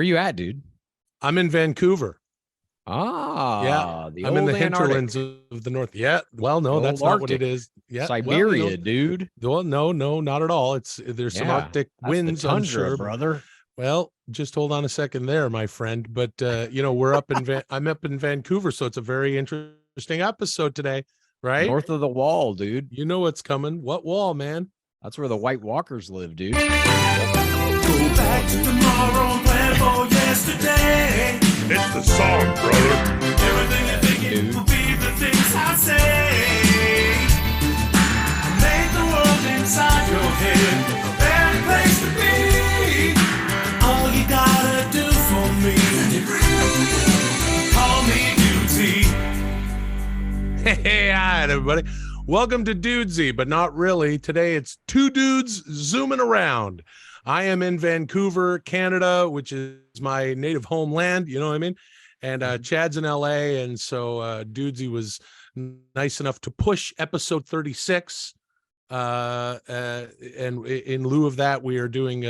you at, dude? I'm in Vancouver. Yeah, the I'm in old the hinterlands Antarctic. of the north. Yeah, well, no, The that's old not what it Arctic. is. Yeah, Siberia, dude. well, no, not at all. There's some Yeah, Arctic that's the winds, I'm tundra, sure. brother. Well, just hold on a second there, my friend. But I'm up in Vancouver, so it's a very interesting episode today, right? North of the wall, dude. You know what's coming. What wall, man? That's where the White Walkers live, dude. Go back to tomorrow and plan for yesterday. It's the song, brother. Everything you're thinking will be the things I say. Make the world inside your head a better place to be. All you gotta do for me, call me Dudesy. Hey, all right, everybody. Welcome to Dudesy, but not really. Today it's two dudes zooming around. I am in Vancouver, Canada, which is my native homeland. You know what I mean? And Chad's in LA. And so Dudesy was nice enough to push episode 36. And in lieu of that, we are doing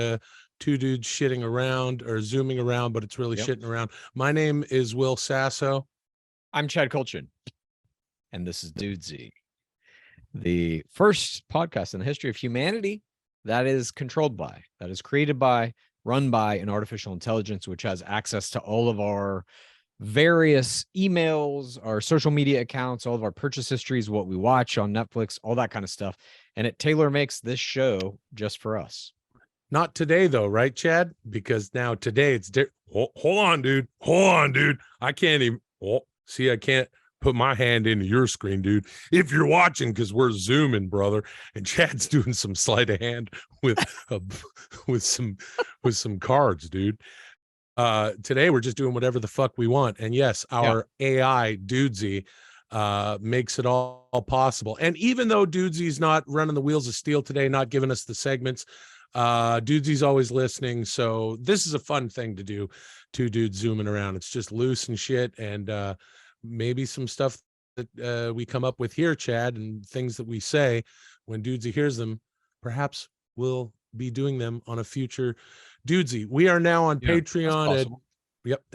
two dudes shitting around or zooming around, but it's really shitting around. My name is Will Sasso. I'm Chad Kultgen. And this is Dudesy, the first podcast in the history of humanity that is controlled by, that is created by, run by an artificial intelligence, which has access to all of our various emails, our social media accounts, all of our purchase histories, what we watch on Netflix, all that kind of stuff. And it tailor makes this show just for us. Not today, though, right, Chad? Because now today it's hold on, dude. I can't even. I can't put my hand into your screen, dude. If you're watching, because we're zooming, brother, and Chad's doing some sleight of hand with some cards, dude. Today we're just doing whatever the fuck we want, and yes, our AI Dudesy makes it all possible. And even though Dudesy's not running the wheels of steel today, not giving us the segments, Dudesy's always listening. So this is a fun thing to do. Two dudes zooming around. It's just loose and shit, and maybe some stuff that we come up with here, Chad, and things that we say when Dudesy hears them, perhaps we'll be doing them on a future Dudesy. We are now on Patreon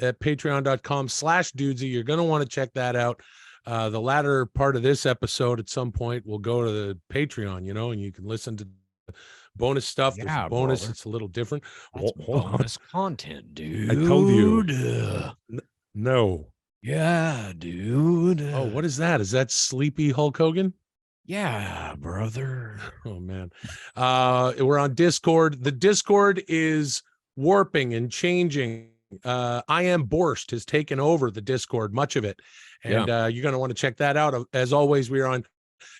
at patreon.com/Dudesy. You're going to want to check that out. The latter part of this episode at some point will go to the Patreon, and you can listen to bonus stuff. Yeah, bonus. brother. It's a little different. That's bonus content, dude. I told you. No. Yeah, dude. Oh, what is that? Is that Sleepy Hulk Hogan? Yeah, brother. Oh, man. We're on Discord. The Discord is warping and changing. I Am Borscht has taken over the Discord, much of it. And you're going to want to check that out. As always, we are on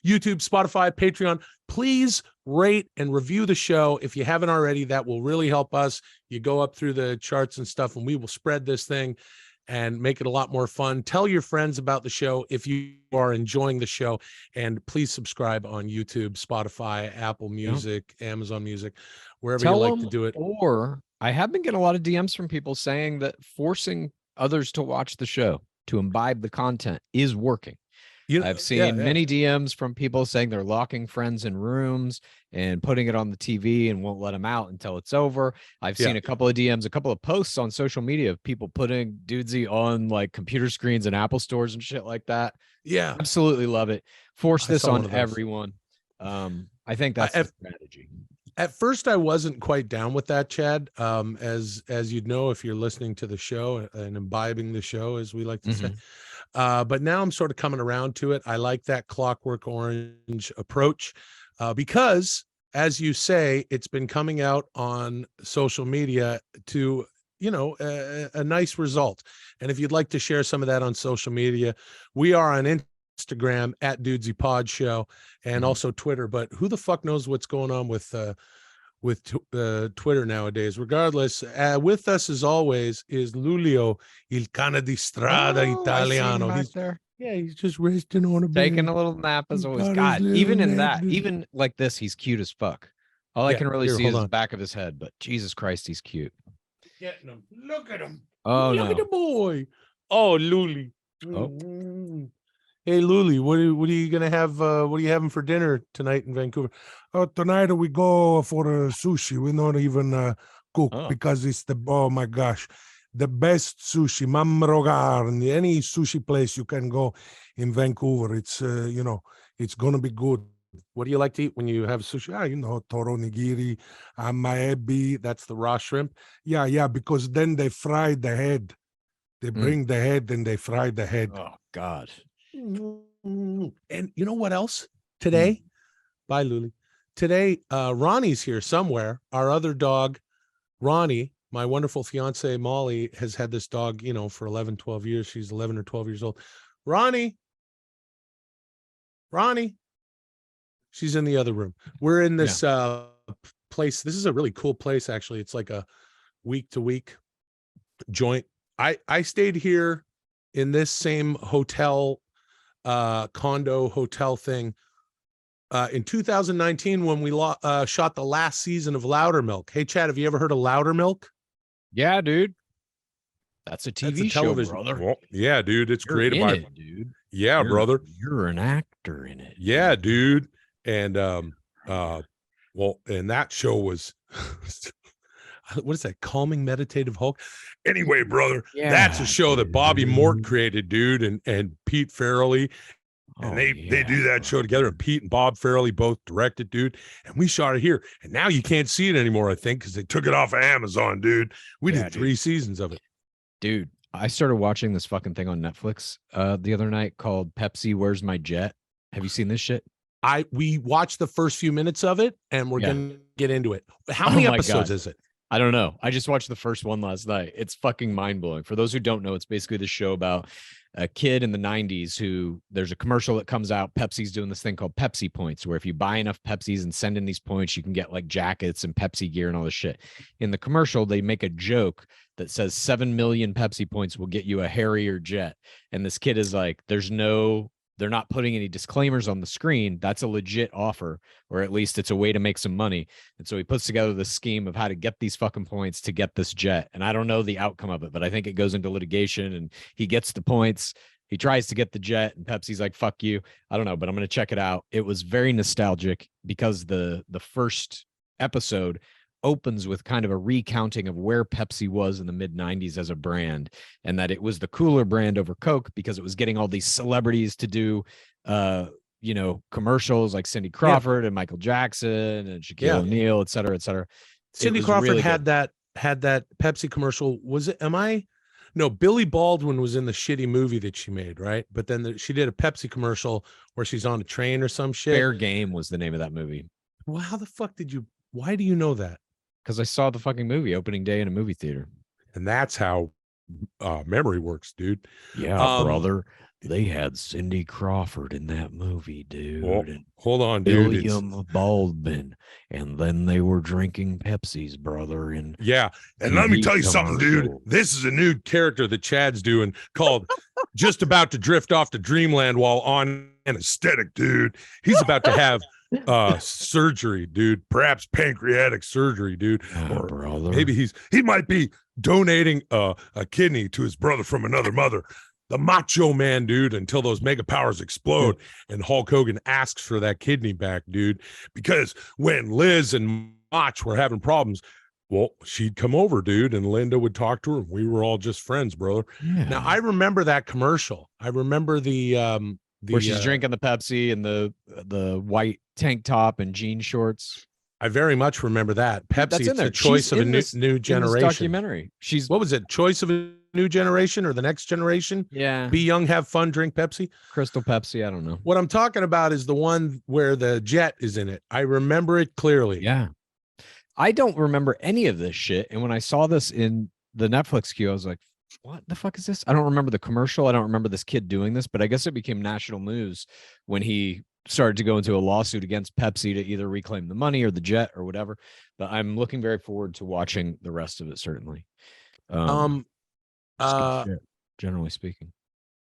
YouTube, Spotify, Patreon. Please rate and review the show. If you haven't already, that will really help us. You go up through the charts and stuff, and we will spread this thing and make it a lot more fun. Tell your friends about the show if you are enjoying the show, and please subscribe on YouTube, Spotify, Apple Music, Amazon Music, wherever you like to do it. Or I have been getting a lot of DMs from people saying that forcing others to watch the show, to imbibe the content, is working. I've seen many DMs from people saying they're locking friends in rooms and putting it on the TV and won't let them out until it's over. I've seen a couple of DMs, a couple of posts on social media of people putting Dudesy on like computer screens and Apple stores and shit like that. Yeah, absolutely love it. Force this on everyone. I think that's the strategy. At first, I wasn't quite down with that, Chad. As you'd know, if you're listening to the show and imbibing the show, as we like to say. But now I'm sort of coming around to it. I like that Clockwork Orange approach because, as you say, it's been coming out on social media to, a nice result. And if you'd like to share some of that on social media, we are on Instagram at Dudesy Pod Show and also Twitter. But who the fuck knows what's going on with Twitter nowadays? Regardless, with us as always is Lulio, il cane di strada italiano. He's just resting on a bed, taking a little nap as always. God, even in that, even like this, he's cute as fuck. All I can really see is the back of his head, but Jesus Christ, he's cute. Getting him. Look at him. Oh, look at the boy. Oh, Luli. Oh. Hey, Luli, what are you gonna have? What are you having for dinner tonight in Vancouver? Tonight we go for sushi. We're not even cook Oh. because it's oh my gosh, the best sushi. Mamrogar, any sushi place you can go in Vancouver. It's it's gonna be good. What do you like to eat when you have sushi? Toro nigiri, maebi. That's the raw shrimp. Yeah, because then they fry the head. They bring the head and they fry the head. Oh God. And you know what else? Today, bye, Luli. Today, Ronnie's here somewhere. Our other dog, Ronnie, my wonderful fiance, Molly, has had this dog, for 11, 12 years. She's 11 or 12 years old. Ronnie. She's in the other room. We're in this place. This is a really cool place, actually. It's like a week-to-week joint. I stayed here in this same hotel, condo hotel thing in 2019 when we shot the last season of Loudermilk. Hey, Chad, have you ever heard of Loudermilk? Yeah, dude. That's a TV show, television, brother. Well, yeah, dude. It's You're created in by it, dude. Yeah, brother. You're an actor in it. Yeah, dude. And well, and that show was what is that? Calming Meditative Hulk. Anyway, brother, that's a show that Bobby Mort created, dude, and Pete Farrelly. And they do that show together, and Pete and Bob Farrelly both directed, dude. And we shot it here. And now you can't see it anymore, I think, because they took it off of Amazon, dude. We did 3 seasons of it. Dude, I started watching this fucking thing on Netflix the other night called Pepsi, Where's My Jet? Have you seen this shit? We watched the first few minutes of it, and we're gonna get into it. How many episodes is it? I don't know. I just watched the first one last night. It's fucking mind-blowing. For those who don't know, it's basically the show about a kid in the 90s who there's a commercial that comes out. Pepsi's doing this thing called Pepsi Points, where if you buy enough Pepsis and send in these points, you can get like jackets and Pepsi gear and all this shit. In the commercial, they make a joke that says 7 million Pepsi points will get you a Harrier jet. And this kid is like, they're not putting any disclaimers on the screen. That's a legit offer, or at least it's a way to make some money. And so he puts together this scheme of how to get these fucking points to get this jet. And I don't know the outcome of it, but I think it goes into litigation and he gets the points. He tries to get the jet and Pepsi's like, fuck you. I don't know, but I'm going to check it out. It was very nostalgic because the first episode opens with kind of a recounting of where Pepsi was in the mid 90s as a brand, and that it was the cooler brand over Coke because it was getting all these celebrities to do commercials like Cindy Crawford and Michael Jackson and Shaquille O'Neal, et cetera, et cetera. Cindy Crawford really had that Pepsi commercial. Was it? No, Billy Baldwin was in the shitty movie that she made, right? But then she did a Pepsi commercial where she's on a train or some shit. Fair Game was the name of that movie. Well, how the fuck why do you know that? Because I saw the fucking movie opening day in a movie theater. And that's how memory works, dude. Yeah, brother. They had Cindy Crawford in that movie, dude. Well, hold on, dude. William Baldwin. And then they were drinking Pepsis, brother. And let me tell you something, dude. This is a new character that Chad's doing called Just About to Drift Off to Dreamland while on anesthetic, dude. He's about to have surgery, dude. Perhaps pancreatic surgery, dude. Or brother. Maybe he might be donating a kidney to his brother from another mother. The Macho Man, dude, until those mega powers explode and Hulk Hogan asks for that kidney back, dude. Because when Liz and Mach were having problems, well, she'd come over, dude, and Linda would talk to her. We were all just friends, brother. Yeah. Now I remember that commercial. I remember where she's drinking the Pepsi and the white tank top and jean shorts. I very much remember that. Pepsi, it's the choice of a new generation. Documentary. What was it? Choice of a new generation or the next generation? Yeah. Be young, have fun, drink Pepsi. Crystal Pepsi. I don't know. What I'm talking about is the one where the jet is in it. I remember it clearly. Yeah. I don't remember any of this shit. And when I saw this in the Netflix queue, I was like, what the fuck is this? I don't remember the commercial. I don't remember this kid doing this, but I guess it became national news when he started to go into a lawsuit against Pepsi to either reclaim the money or the jet or whatever. But I'm looking very forward to watching the rest of it, certainly. Generally speaking.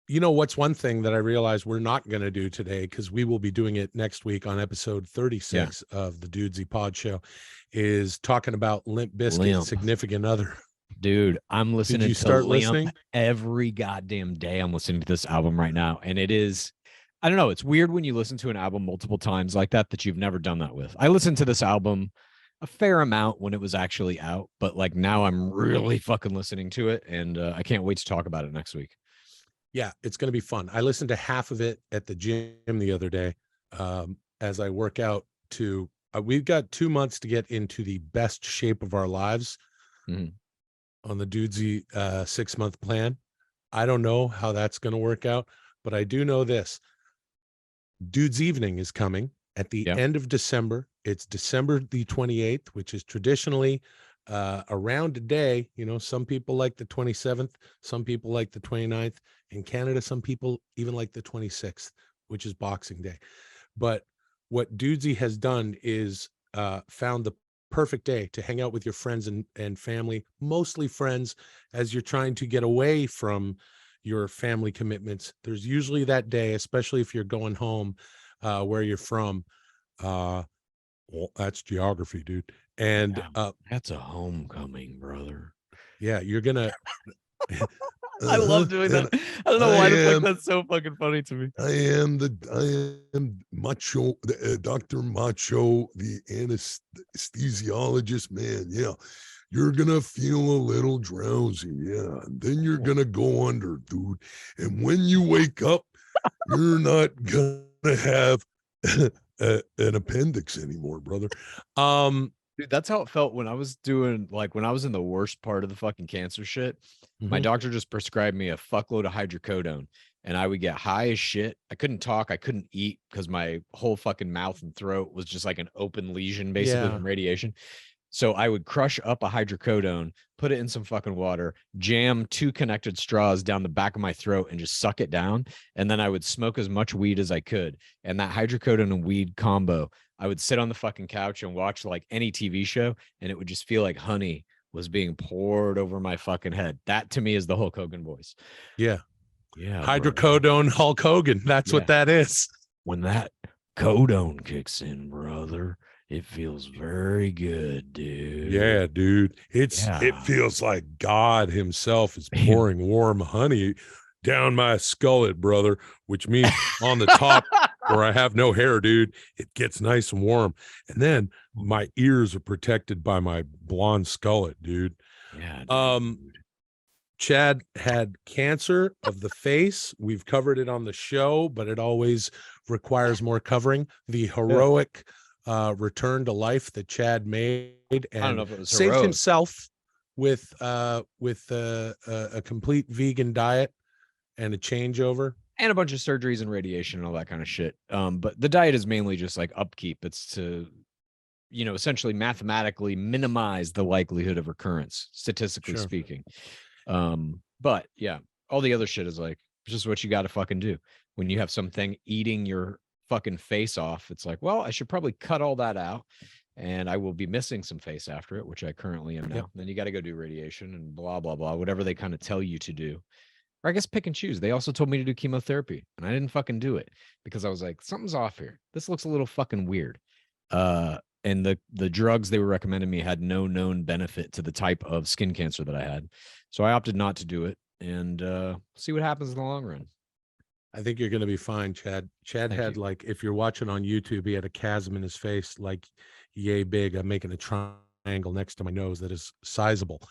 You know what's one thing that I realized we're not going to do today, because we will be doing it next week on episode 36 of the Dudesy Pod Show, is talking about Limp Bizkit's Significant Other. Dude, I'm listening to start Limp listening? every goddamn day. I'm listening to this album right now, and it is, I don't know, it's weird when you listen to an album multiple times like that you've never done that with. I listened to this album a fair amount when it was actually out, but like now I'm really fucking listening to it, and I can't wait to talk about it next week. Yeah, it's going to be fun. I listened to half of it at the gym the other day as I work out to we've got 2 months to get into the best shape of our lives on the Dudesy 6-month plan. I don't know how that's going to work out, but I do know this. Dude's Evening is coming at the end of December. It's December the 28th, which is traditionally around a day. You know, some people like the 27th, some people like the 29th. In Canada, some people even like the 26th, which is Boxing Day. But what Dudesy has done is found the perfect day to hang out with your friends and family, mostly friends, as you're trying to get away from your family commitments. There's usually that day, especially if you're going home where you're from. Well, that's geography, dude. And that's a homecoming, brother. Yeah, you're gonna I love doing that. I don't know why the fuck that's so fucking funny to me. I am Macho, Dr. Macho, the anesthesiologist, man. Yeah. You're gonna feel a little drowsy, yeah. And then you're gonna go under, dude. And when you wake up, you're not gonna have an appendix anymore, brother. Dude, that's how it felt when I was doing, like, when I was in the worst part of the fucking cancer shit. My doctor just prescribed me a fuckload of hydrocodone, and I would get high as shit. I couldn't talk. I couldn't eat because my whole fucking mouth and throat was just like an open lesion, basically, from radiation. So I would crush up a hydrocodone, put it in some fucking water, jam 2 connected straws down the back of my throat and just suck it down. And then I would smoke as much weed as I could. And that hydrocodone and weed combo, I would sit on the fucking couch and watch like any TV show, and it would just feel like honey was being poured over my fucking head. That to me is the Hulk Hogan voice. Yeah. Yeah. Hydrocodone Hulk Hogan. That's what that is. When that codone kicks in, brother, it feels very good, dude. Yeah, dude. It feels like God himself is pouring warm honey down my skullet, brother, which means on the top where I have no hair, dude, it gets nice and warm. And then my ears are protected by my blonde skullet, dude. Yeah. Dude. Chad had cancer of the face. We've covered it on the show, but it always requires more covering. The heroic return to life that Chad made, and I don't know if it was saved heroic. himself with a complete vegan diet and a changeover and a bunch of surgeries and radiation and all that kind of shit. But the diet is mainly just like upkeep. It's to, you know, essentially mathematically minimize the likelihood of recurrence, statistically speaking. But yeah, all the other shit is like just what you got to fucking do when you have something eating your fucking face off. It's like, well, I should probably cut all that out, and I will be missing some face after it, which I currently am now. Then you got to go do radiation and blah, blah, blah, whatever they kind of tell you to do. Or I guess pick and choose. They also told me to do chemotherapy, and I didn't fucking do it because I was like, something's off here. This looks a little fucking weird. And the drugs they were recommending me had no known benefit to the type of skin cancer that I had. So I opted not to do it, and see what happens in the long run. I think you're going to be fine, Chad. Chad had like, if you're watching on YouTube, he had a chasm in his face, like yay big. I'm making a triangle next to my nose that is sizable.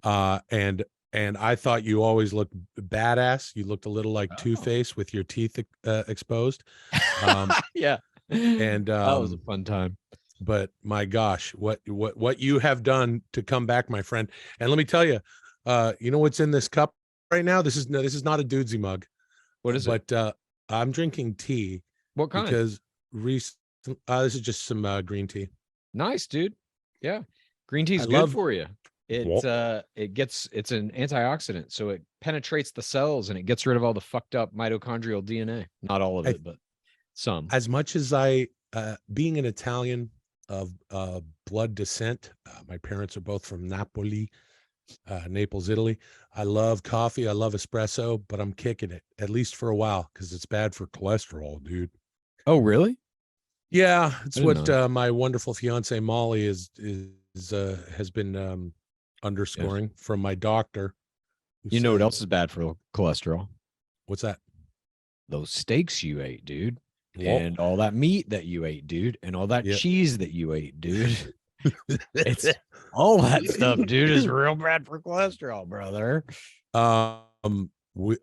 And I thought you always looked badass. You looked a little like Two-Face with your teeth exposed. Yeah. And that was a fun time. But my gosh, what you have done to come back, my friend. And let me tell you, you know what's in this cup right now? This is not a Dudesy mug. What is it? But I'm drinking tea. What kind? Because this is just some green tea. Nice, dude. Yeah. Green tea is good for you. It's an antioxidant, so it penetrates the cells and it gets rid of all the fucked up mitochondrial DNA. Not all of it, but some. As much as I, being an Italian of blood descent, my parents are both from Napoli, Naples, Italy. I love coffee. I love espresso, but I'm kicking it at least for a while because it's bad for cholesterol, dude. Oh, really? Yeah, it's what my wonderful fiance Molly has been underscoring from my doctor. You know what else is bad for cholesterol? What's that? Those steaks you ate, dude. And all that meat that you ate, dude. And all that cheese that you ate, dude. It's all that stuff, dude, is real bad for cholesterol, brother. We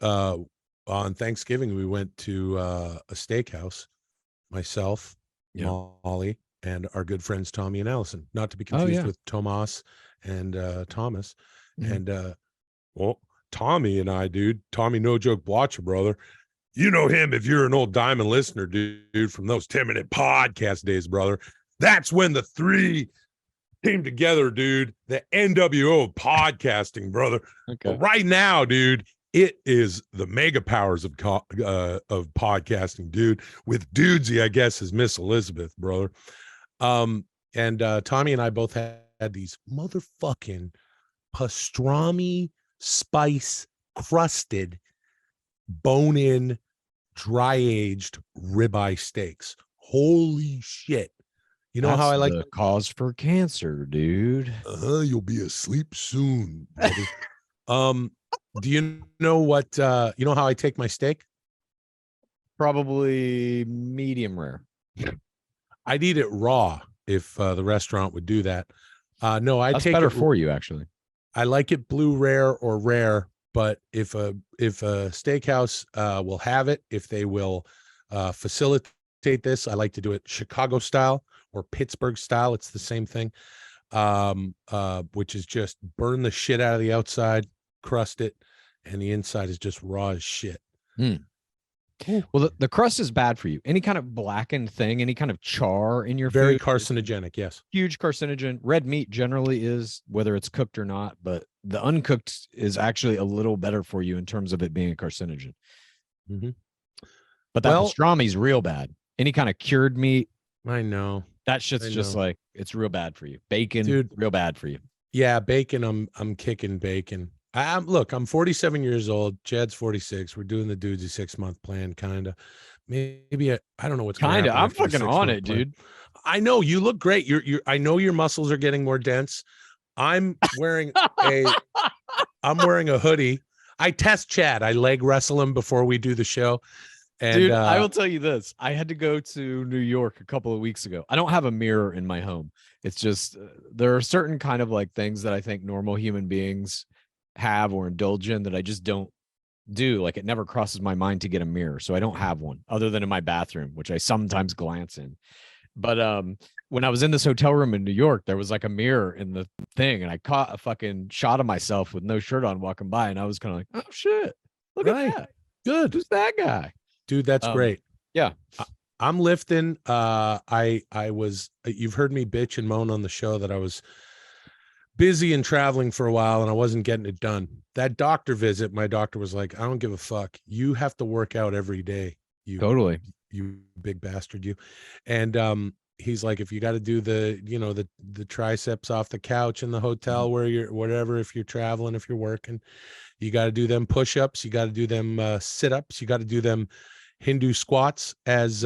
on Thanksgiving we went to a steakhouse, myself, Molly, and our good friends Tommy and Allison, not to be confused with Tomas and Thomas. And well, Tommy and I, dude, Tommy No Joke Watcher, brother. You know him if you're an old Diamond listener, dude, from those 10-minute podcast days, brother. That's when the three came together, dude. The NWO of podcasting, brother. Okay. But right now, dude, it is the mega powers of podcasting, dude. With Dudesy, I guess, is Miss Elizabeth, brother. And Tommy and I both had these motherfucking pastrami spice crusted bone-in dry aged ribeye steaks. Holy shit. You know how I like the cause for cancer, dude. You'll be asleep soon, brother. Do you know what you know how I take my steak? Probably medium rare. I'd eat it raw if the restaurant would do that. No, I That's take better it for you, actually. I like it blue rare or rare, but if a steakhouse will have it, if they will facilitate this, I like to do it Chicago style or Pittsburgh style. It's the same thing, which is just burn the shit out of the outside, crust it, and the inside is just raw as shit. Well, the crust is bad for you. Any kind of blackened thing, any kind of char in your very food, carcinogenic. Yes, huge carcinogen. Red meat generally is, whether it's cooked or not, but the uncooked is actually a little better for you in terms of it being a carcinogen. But that pastrami is real bad. Any kind of cured meat, I know that shit's just like, it's real bad for you. Bacon, dude, real bad for you. Yeah, bacon. I'm kicking bacon. Look, I'm 47 years old. Chad's 46. We're doing the Dudesy 6-month plan, kind of. Maybe I don't know what's kind of. I'm fucking on it, plan. Dude. I know you look great. I know your muscles are getting more dense. I'm wearing a hoodie. I test Chad. I leg wrestle him before we do the show. And, dude, I will tell you this. I had to go to New York a couple of weeks ago. I don't have a mirror in my home. It's just there are certain kind of like things that I think normal human beings have or indulge in that I just don't do. Like it never crosses my mind to get a mirror. So I don't have one other than in my bathroom, which I sometimes glance in. But when I was in this hotel room in New York, there was like a mirror in the thing, and I caught a fucking shot of myself with no shirt on walking by, and I was kind of like, oh shit, look at that. Good. Who's that guy? Dude, that's great. Yeah. I'm lifting. I was, you've heard me bitch and moan on the show that I was busy and traveling for a while and I wasn't getting it done. That doctor visit, my doctor was like, I don't give a fuck. You have to work out every day. You big bastard, you. And he's like, if you got to do the triceps off the couch in the hotel where you're, whatever, if you're traveling, if you're working, you got to do them push-ups, you got to do them sit-ups, you got to do them Hindu squats, as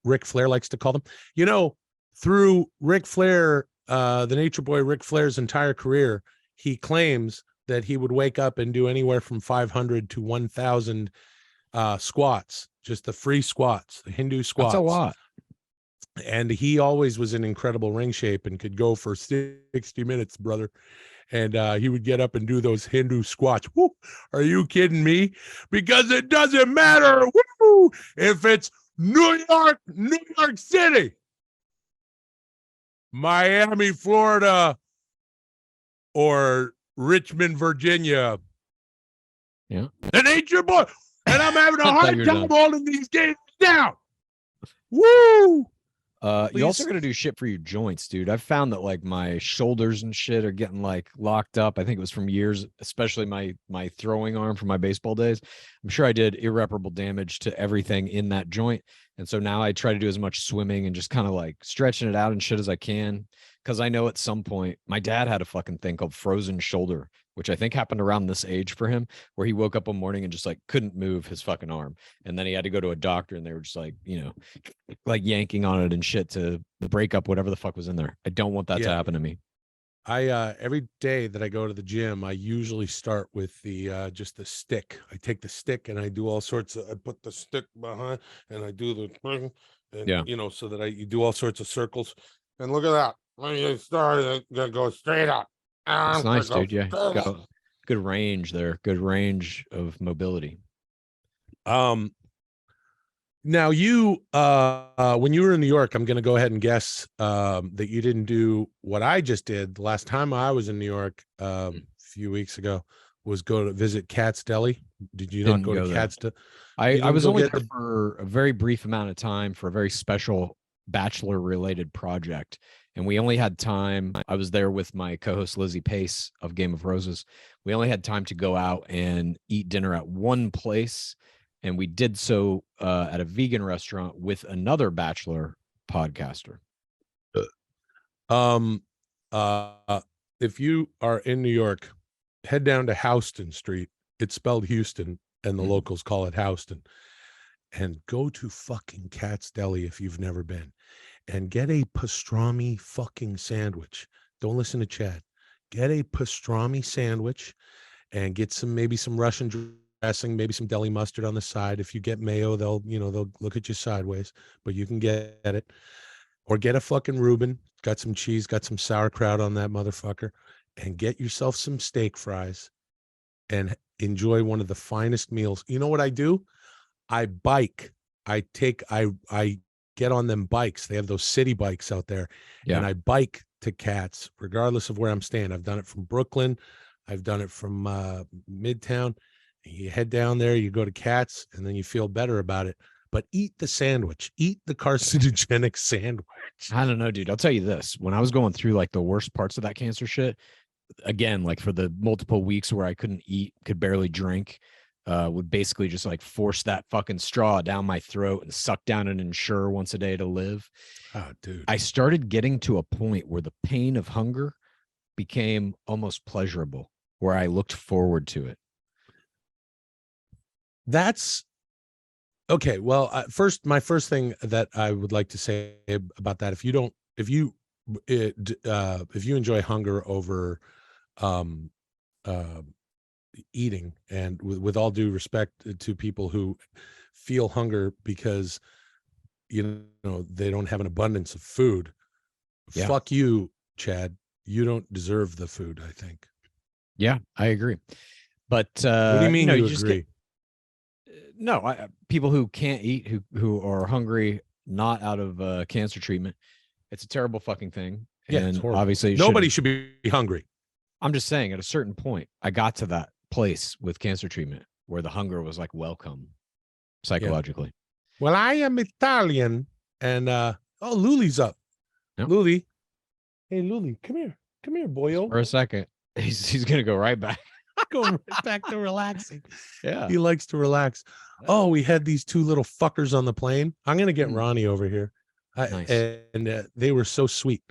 Ric Flair likes to call them. You know, through Ric Flair, the Nature Boy Ric Flair's entire career, he claims that he would wake up and do anywhere from 500 to 1,000 squats, just the free squats, the Hindu squats. That's a lot. And he always was in incredible ring shape and could go for 60 minutes, brother. And he would get up and do those Hindu squats. Woo, are you kidding me? Because it doesn't matter if it's New York City, Miami, Florida, or Richmond, Virginia. Yeah. It ain't your boy. And I'm having a hard time holding these games down. Woo! You also got to do shit for your joints, dude. I've found that like my shoulders and shit are getting like locked up. I think it was from years, especially my throwing arm from my baseball days. I'm sure I did irreparable damage to everything in that joint. And so now I try to do as much swimming and just kind of like stretching it out and shit as I can. Cause I know at some point my dad had a fucking thing called frozen shoulder, which I think happened around this age for him, where he woke up one morning and just like couldn't move his fucking arm. And then he had to go to a doctor and they were just like, you know, like yanking on it and shit to break up whatever the fuck was in there. I don't want that to happen to me. I every day that I go to the gym, I usually start with the just the stick. I take the stick and I do all sorts of, I put the stick behind and I do the thing, and you know, so that you do all sorts of circles. And look at that. when you start, it's gonna go straight up. It's nice, dude. Yeah, good range there. Good range of mobility. Now you when you were in New York, I'm gonna go ahead and guess that you didn't do what I just did the last time I was in New York a few weeks ago, was go to visit Cat's Deli. Did you not go to Cat's Deli? I was only there for a very brief amount of time for a very special bachelor related project, and we only had time. I was there with my co-host Lizzie Pace of Game of Roses. We only had time to go out and eat dinner at one place, and we did so at a vegan restaurant with another bachelor podcaster. If you are in New York, head down to Houston Street. It's spelled Houston, and the locals call it Houston. And go to fucking Cat's Deli if you've never been, and get a pastrami fucking sandwich. Don't listen to Chad. Get a pastrami sandwich and get maybe some Russian dressing, maybe some deli mustard on the side. If you get mayo, they'll look at you sideways, but you can get it. Or get a fucking Reuben, got some cheese, got some sauerkraut on that motherfucker, and get yourself some steak fries and enjoy one of the finest meals. You know what I do? I bike. I get on them bikes. They have those city bikes out there. Yeah. And I bike to Cats, regardless of where I'm staying. I've done it from Brooklyn. I've done it from Midtown. You head down there, you go to Cats, and then you feel better about it. But eat the sandwich. Eat the carcinogenic sandwich. I don't know, dude. I'll tell you this. When I was going through like the worst parts of that cancer shit, again, like for the multiple weeks where I couldn't eat, could barely drink, would basically just like force that fucking straw down my throat and suck down an Ensure once a day to live. Oh, dude. I started getting to a point where the pain of hunger became almost pleasurable, where I looked forward to it. That's okay. Well, my first thing that I would like to say about that, if you enjoy hunger over eating, and with all due respect to people who feel hunger because they don't have an abundance of food, fuck you, Chad. You don't deserve the food, I think. Yeah, I agree. But what do you mean you agree? People who can't eat, who are hungry, not out of cancer treatment, it's a terrible fucking thing. Yeah, and it's horrible. Obviously nobody should be hungry. I'm just saying, at a certain point, I got to that place with cancer treatment where the hunger was like welcome psychologically. Yeah. Well, I am Italian, and Luli's up. Yep. Luli, hey Luli, come here, boyo. For a second, he's gonna go right back. Going right back to relaxing. Yeah, he likes to relax. Oh, we had these two little fuckers on the plane. I'm gonna get Ronnie over here. Nice. And they were so sweet.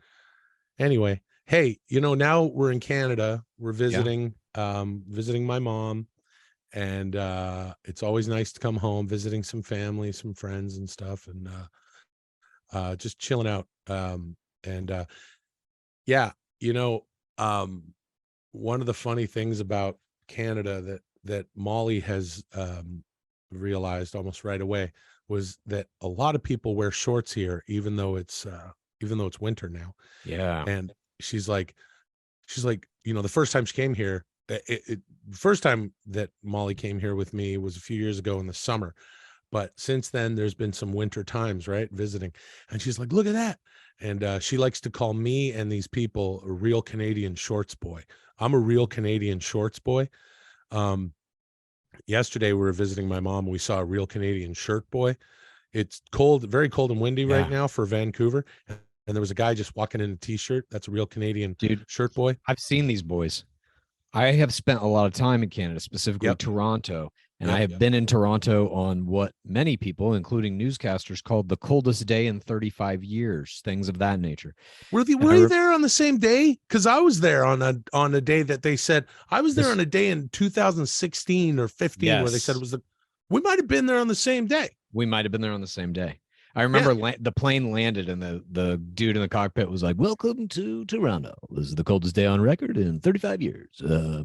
Anyway, hey, now we're in Canada. We're visiting, visiting my mom, and it's always nice to come home, visiting some family, some friends and stuff, and just chilling out. One of the funny things about Canada that Molly has realized almost right away was that a lot of people wear shorts here, even though it's winter now. Yeah. And she's like, the first time she came here, the first time that Molly came here with me was a few years ago in the summer. But since then, there's been some winter times, right, visiting. And she's like, look at that. And she likes to call me and these people a real Canadian shorts boy. I'm a real Canadian shorts boy. Yesterday, we were visiting my mom. And we saw a real Canadian shirt boy. It's cold, very cold and windy right now for Vancouver. And there was a guy just walking in a t-shirt. That's a real Canadian shirt boy. I've seen these boys. I have spent a lot of time in Canada, specifically Toronto. And I have been in Toronto on what many people, including newscasters, called the coldest day in 35 years, things of that nature. Were you there on the same day? Because I was there on a day that they said, I was there on a day in 2016 or 15 where they said it was we might have been there on the same day. We might have been there on the same day. I remember the plane landed and the dude in the cockpit was like, "Welcome to Toronto. This is the coldest day on record in 35 years.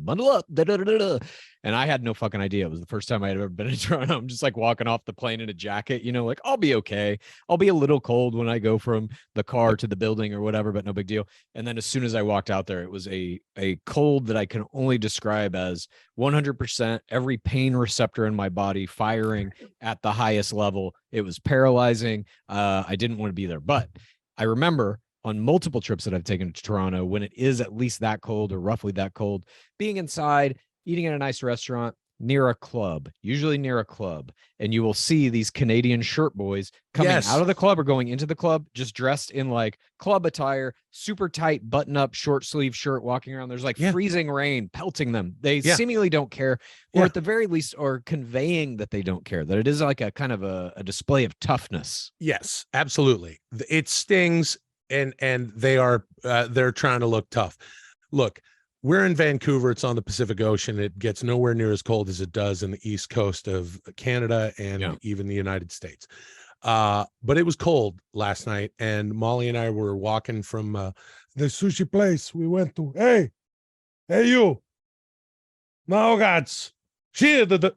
Bundle up." Da, da, da, da, da. And I had no fucking idea. It was the first time I had ever been in Toronto. I'm just like walking off the plane in a jacket, like I'll be okay. I'll be a little cold when I go from the car to the building or whatever, but no big deal. And then as soon as I walked out there, it was a cold that I can only describe as 100% every pain receptor in my body firing at the highest level. It was paralyzing. I didn't want to be there, but I remember on multiple trips that I've taken to Toronto, when it is at least that cold or roughly that cold, being inside, eating at a nice restaurant near a club, usually near a club, and you will see these Canadian shirt boys coming out of the club or going into the club, just dressed in like club attire, super tight button up short sleeve shirt, walking around. There's like freezing rain pelting them. They seemingly don't care, or at the very least, or conveying that they don't care, that it is like a kind of a display of toughness. Yes, absolutely. It stings, and they're trying to look tough. Look, we're in Vancouver. It's on the Pacific Ocean. It gets nowhere near as cold as it does in the east coast of Canada and even the United States. But it was cold last night, and Molly and I were walking from the sushi place we went to. Hey, you. No, gods. Luli's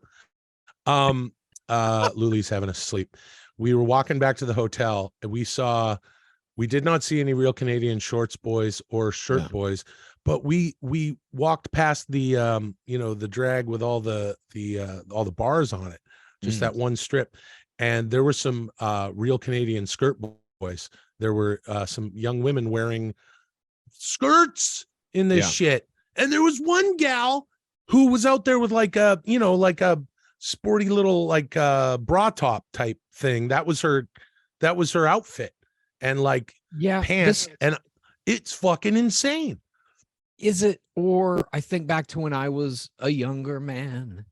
having a sleep. We were walking back to the hotel, and we did not see any real Canadian shorts boys or shirt boys. But we walked past the the drag with all the bars on it, just that one strip, and there were some real Canadian skirt boys. There were some young women wearing skirts in this shit, and there was one gal who was out there with like a sporty little bra top type thing. That was her outfit, and pants, and it's fucking insane. Is it? Or I think back to when I was a younger man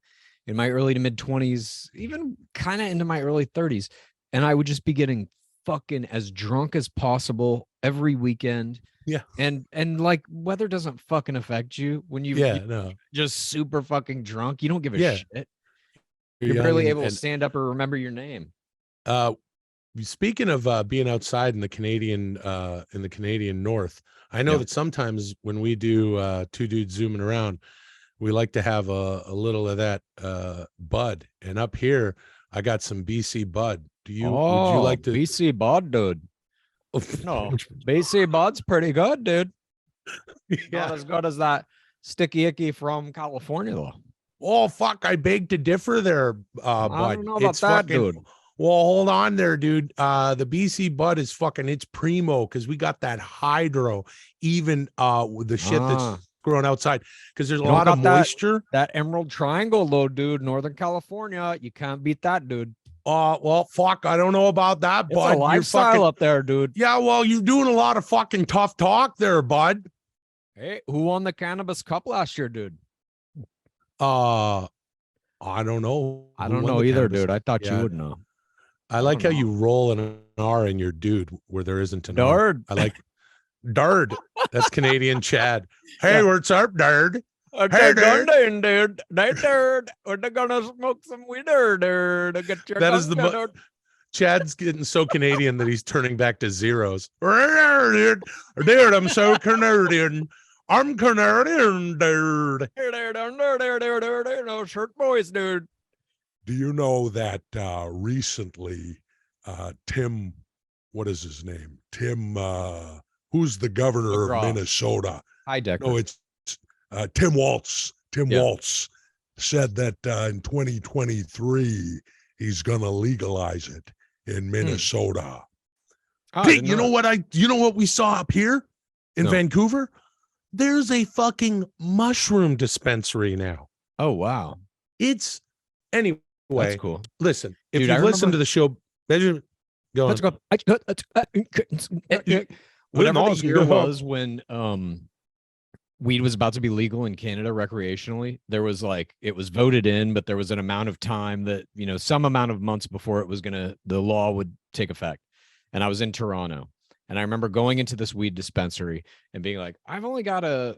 in my early to mid 20s, even kind of into my early 30s, and I would just be getting fucking as drunk as possible every weekend. Yeah. And like weather doesn't fucking affect you when you're just super fucking drunk. You don't give a shit. You're barely able to stand up or remember your name. Speaking of being outside in the Canadian North, I know that sometimes when we do two dudes zooming around, we like to have a little of that bud. And up here, I got some BC bud. Would you like to BC bud, dude? No, BC bud's pretty good, dude. Not as good as that sticky icky from California, though. Oh fuck! I beg to differ there, bud. I don't know about that, dude. Well, hold on there, dude. The BC bud is fucking, it's primo, because we got that hydro, even with the shit that's growing outside, because there's a lot of moisture. That Emerald Triangle, though, dude. Northern California, you can't beat that, dude. Well, fuck, I don't know about that, bud. It's a lifestyle up there, dude. Yeah, well, you're doing a lot of fucking tough talk there, bud. Hey, who won the Cannabis Cup last year, dude? I don't know. I don't know either, dude. I thought you would know. I like how you roll an R in your dude where there isn't an Dard. R. I like Dard. That's Canadian Chad. Hey, what's up, Dard? Hey, Dard. Dude. Dard. We're gonna smoke some weed, dude. That is Chad's getting so Canadian that he's turning back to zeros. Dude, I'm so Canadian. I'm Canadian, dude. No shirt boys, dude. Do you know that recently Tim, what is his name? Tim, who's the governor of Minnesota? Heidecker. No, it's Tim Walz. Walz said that in 2023 he's going to legalize it in Minnesota. Pete, you know what we saw up here in Vancouver? There's a fucking mushroom dispensary now. Oh wow. Anyway, that's cool. Listen, if you listen to the show, go on. Let's go. Whatever the year was when weed was about to be legal in Canada recreationally, there was it was voted in, but there was an amount of time that, some amount of months before the law would take effect. And I was in Toronto, and I remember going into this weed dispensary and being like, I've only got a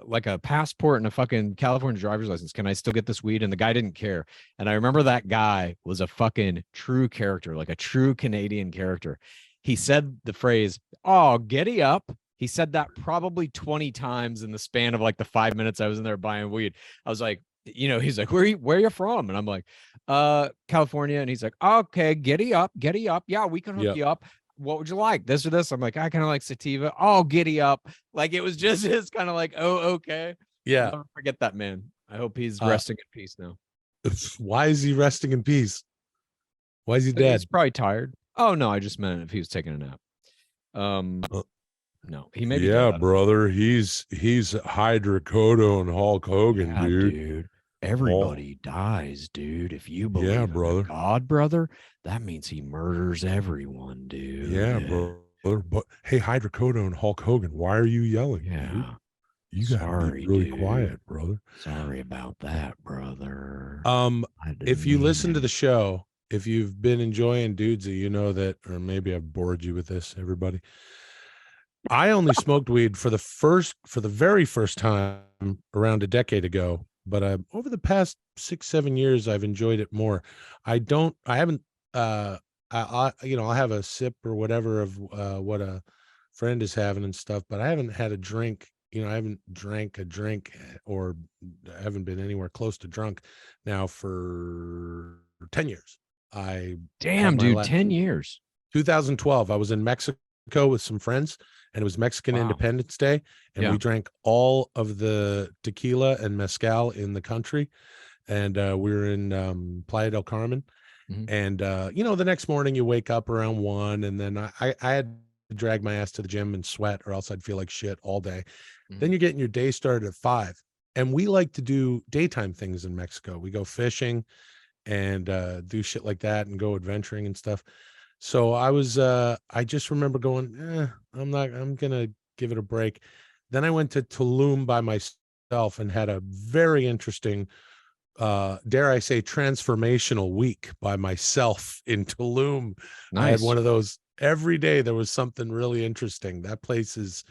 like a passport and a fucking California driver's license. Can I still get this weed? And the guy didn't care. And I remember that guy was a fucking true character, like a true Canadian character. He said the phrase, "Oh, giddy up." He said that probably 20 times in the span of like the 5 minutes I was in there buying weed. I was like, he's like, where you from? And I'm like, California. And he's like, okay, giddy up. Yeah, we can hook you up. What would you like? This or this? I'm like, I kind of like sativa. Oh, giddy up. Like it was just his kind of like, oh, okay. Yeah. I'll never forget that man. I hope he's resting in peace now. Why is he resting in peace? Why is he dead? He's probably tired. Oh no, I just meant if he was taking a nap. No, he may be. Yeah, brother. He's hydrocodone Hulk Hogan, yeah, dude. Everybody dies, dude. If you believe in brother. God, brother, that means he murders everyone, dude. Yeah, brother. But hey, hydrocodone Hulk Hogan, why are you yelling? Yeah. Dude? You gotta be really quiet, brother. Sorry about that, brother. If you listen to the show, if you've been enjoying Dudesy, you know that, or maybe I've bored you with this, everybody. I only smoked weed for the very first time around a decade ago, but over the past 6-7 years, I've enjoyed it more. I'll have a sip or whatever of what a friend is having and stuff, but I haven't had a drink. I haven't drank a drink or I haven't been anywhere close to drunk now for 10 years. Damn, dude, 10 years. 2012, I was in Mexico with some friends, and it was Mexican Independence Day, and we drank all of the tequila and mezcal in the country, and we were in Playa del Carmen. And the next morning you wake up around 1, and then I had to drag my ass to the gym and sweat, or else I'd feel like shit all day. Then you're getting your day started at 5, and we like to do daytime things in Mexico. We go fishing and do shit like that and go adventuring and stuff. So I just remember going, I'm gonna give it a break. Then I went to Tulum by myself and had a very interesting, dare I say, transformational week by myself in Tulum. Nice. I had one of those every day. There was something really interesting. That place is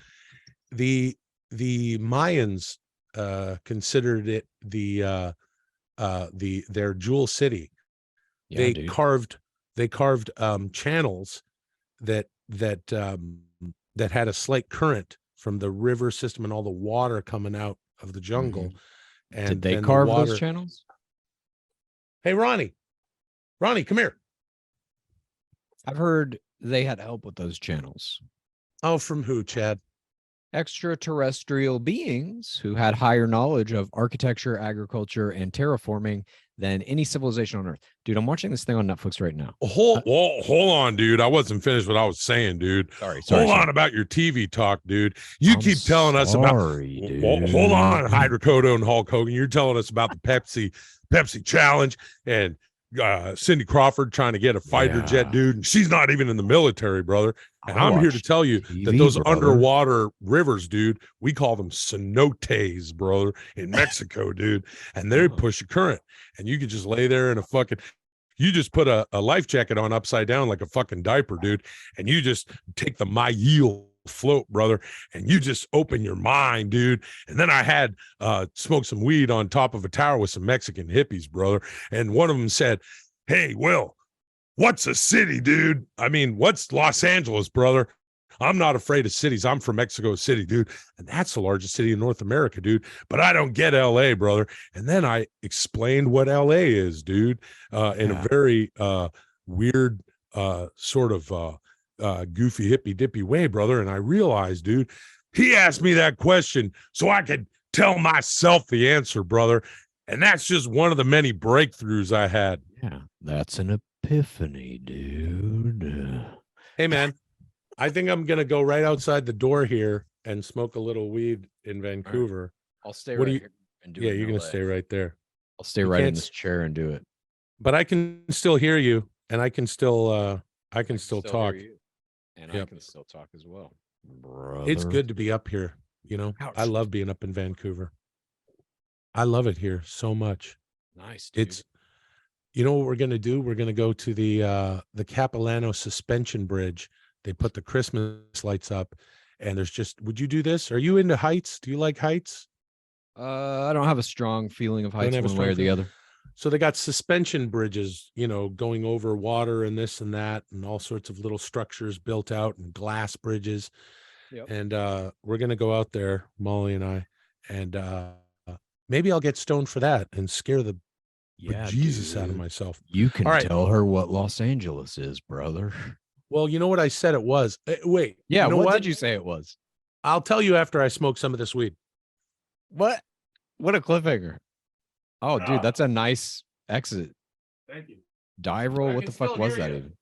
the Mayans considered it their jewel city. Yeah, they carved channels that had a slight current from the river system and all the water coming out of the jungle. And did they carve those channels? Hey, Ronnie, come here. I've heard they had help with those channels. Oh, from who, Chad? Extraterrestrial beings who had higher knowledge of architecture, agriculture, and terraforming than any civilization on Earth. Dude, I'm watching this thing on Netflix right now. Hold on, dude. I wasn't finished what I was saying, dude. Sorry. Hold on about your TV talk, dude. You keep telling us about. Dude. Hold on, hydrocodone Hulk Hogan. You're telling us about the Pepsi challenge and Cindy Crawford trying to get a fighter jet, dude. And she's not even in the military, brother. And I'm here to tell you that those underwater rivers, dude, we call them cenotes, brother, in Mexico, dude. And they push a current. And you could just lay there in you just put a life jacket on upside down like a fucking diaper, dude. And you just take the Mayil float, brother, and you just open your mind, dude. And then I had smoked some weed on top of a tower with some Mexican hippies, brother. And one of them said, "Hey, Will, what's a city, dude? I mean, what's Los Angeles, brother? I'm not afraid of cities. I'm from Mexico City, dude. And that's the largest city in North America, dude. But I don't get LA, brother." And then I explained what LA is, dude, in a very weird sort of goofy hippy dippy way, brother. And I realized, dude, he asked me that question so I could tell myself the answer, brother. And that's just one of the many breakthroughs I had. Yeah, that's an epiphany, dude. Hey, man, I think I'm going to go right outside the door here and smoke a little weed in Vancouver. Right. I'll stay right here and do it. Yeah, you're going to stay right there. I'll stay right in this chair and do it. But I can still hear you, and I can still talk. And I can still talk as well. Brother. It's good to be up here. Ouch. I love being up in Vancouver. I love it here so much. Nice, dude. It's, what we're going to do? We're going to go to the Capilano suspension bridge. They put the Christmas lights up, and there's would you do this? Are you into heights? Do you like heights? I don't have a strong feeling of heights have a one way strong or the feeling? other. So they got suspension bridges, going over water and this and that, and all sorts of little structures built out and glass bridges. Yep. And we're gonna go out there, Molly and I, and maybe I'll get stoned for that and scare the Jesus out of dude. myself. You can All right. tell her what Los Angeles is, brother. Well, you know what I said it was. Wait. Yeah, you know what did you say it was? I'll tell you after I smoke some of this weed. What a cliffhanger. Oh, dude, that's a nice exit. Thank you. Die roll. I What can the fuck still was hear that you. even?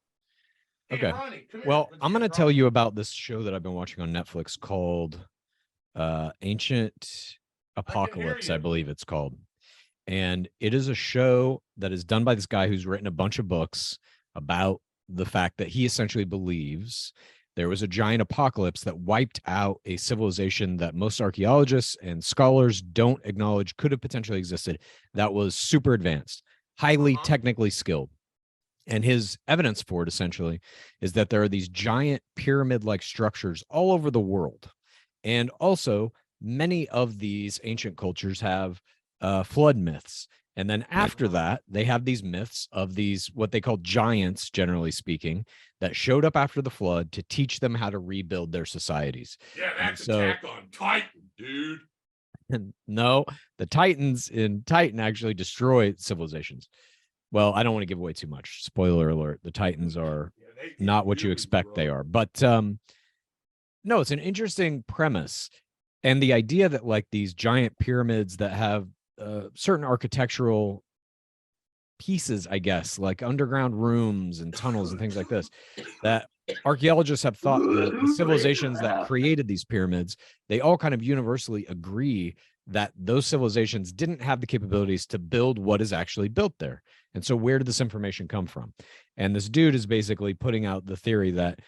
Hey, Okay. Ronnie, come here. Well, Let's I'm get going to tell Ronnie. you about this show that I've been watching on Netflix called Ancient Apocalypse, I you. believe it's called. And it is a show that is done by this guy who's written a bunch of books about the fact that he essentially believes there was a giant apocalypse that wiped out a civilization that most archaeologists and scholars don't acknowledge could have potentially existed, that was super advanced, highly technically skilled. And his evidence for it essentially is that there are these giant pyramid-like structures all over the world. And also many of these ancient cultures have flood myths. And then after that, they have these myths of these, what they call giants, generally speaking, that showed up after the flood to teach them how to rebuild their societies. Yeah, that's Attack on Titan, dude. And no, the Titans in Titan actually destroy civilizations. Well, I don't want to give away too much. Spoiler alert. The Titans are not what you expect they are. But no, it's an interesting premise. And the idea that like these giant pyramids that have certain architectural pieces, I guess, like underground rooms and tunnels and things like this, that archaeologists have thought the civilizations that created these pyramids, they all kind of universally agree that those civilizations didn't have the capabilities to build what is actually built there. And so where did this information come from? And this dude is basically putting out the theory that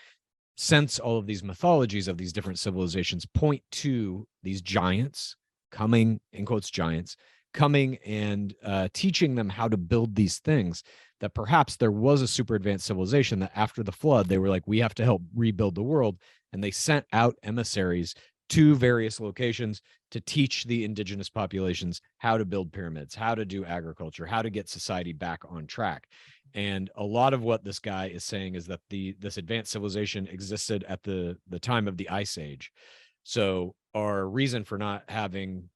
since all of these mythologies of these different civilizations point to these giants coming, in quotes, giants, coming and teaching them how to build these things, that perhaps there was a super advanced civilization that after the flood, they were like, we have to help rebuild the world. And they sent out emissaries to various locations to teach the indigenous populations how to build pyramids, how to do agriculture, how to get society back on track. And a lot of what this guy is saying is that this advanced civilization existed at the time of the Ice Age. So our reason for not having,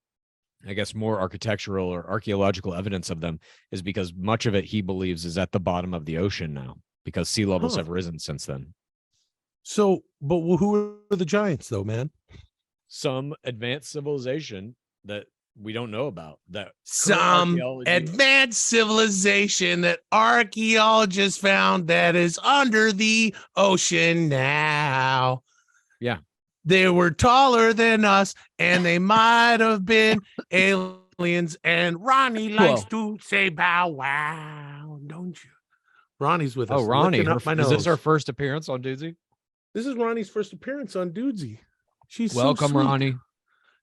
I guess, more architectural or archaeological evidence of them is because much of it, he believes, is at the bottom of the ocean now because sea levels have risen since then. So, but who are the giants though, man? Some advanced civilization that we don't know about, that some advanced civilization that archaeologists found that is under the ocean now. Yeah. They were taller than us and they might have been aliens. And Ronnie likes to say bow wow, don't you? Ronnie's with us. Oh, Ronnie, is this our first appearance on Dudesy? This is Ronnie's first appearance on Dudesy. She's welcome, so sweet. Ronnie.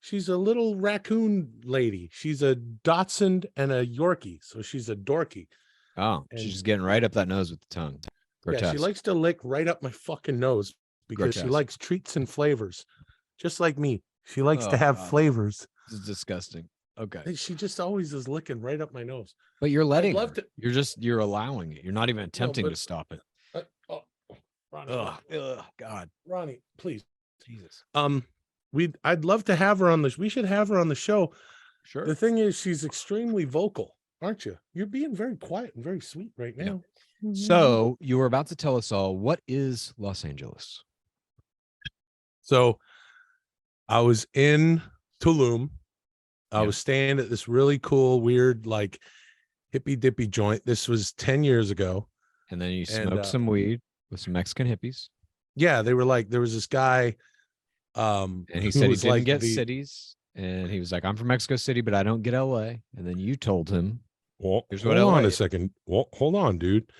She's a little raccoon lady. She's a Dachshund and a Yorkie, so she's a dorky. Oh, and she's getting right up that nose with the tongue. Grotesque. Yeah, she likes to lick right up my fucking nose because she likes treats and flavors, just like me. She likes to have flavors. This is disgusting. Okay. She just always is licking right up my nose. But you're letting her. You're allowing it. You're not even attempting to stop it. Ronnie, God. Ronnie, please. Jesus. I'd love to have her on this. We should have her on the show. Sure. The thing is, she's extremely vocal, aren't you? You're being very quiet and very sweet right now. Yeah. So you were about to tell us all, what is Los Angeles? So I was in Tulum. I was staying at this really cool, weird, like hippy dippy joint. This was 10 years ago. And then you smoked some weed with some Mexican hippies. Yeah, they were like, there was this guy. And he said he didn't get cities. And he was like, I'm from Mexico City, but I don't get LA. And then you told him, well, hold on a second. Well, hold on, dude.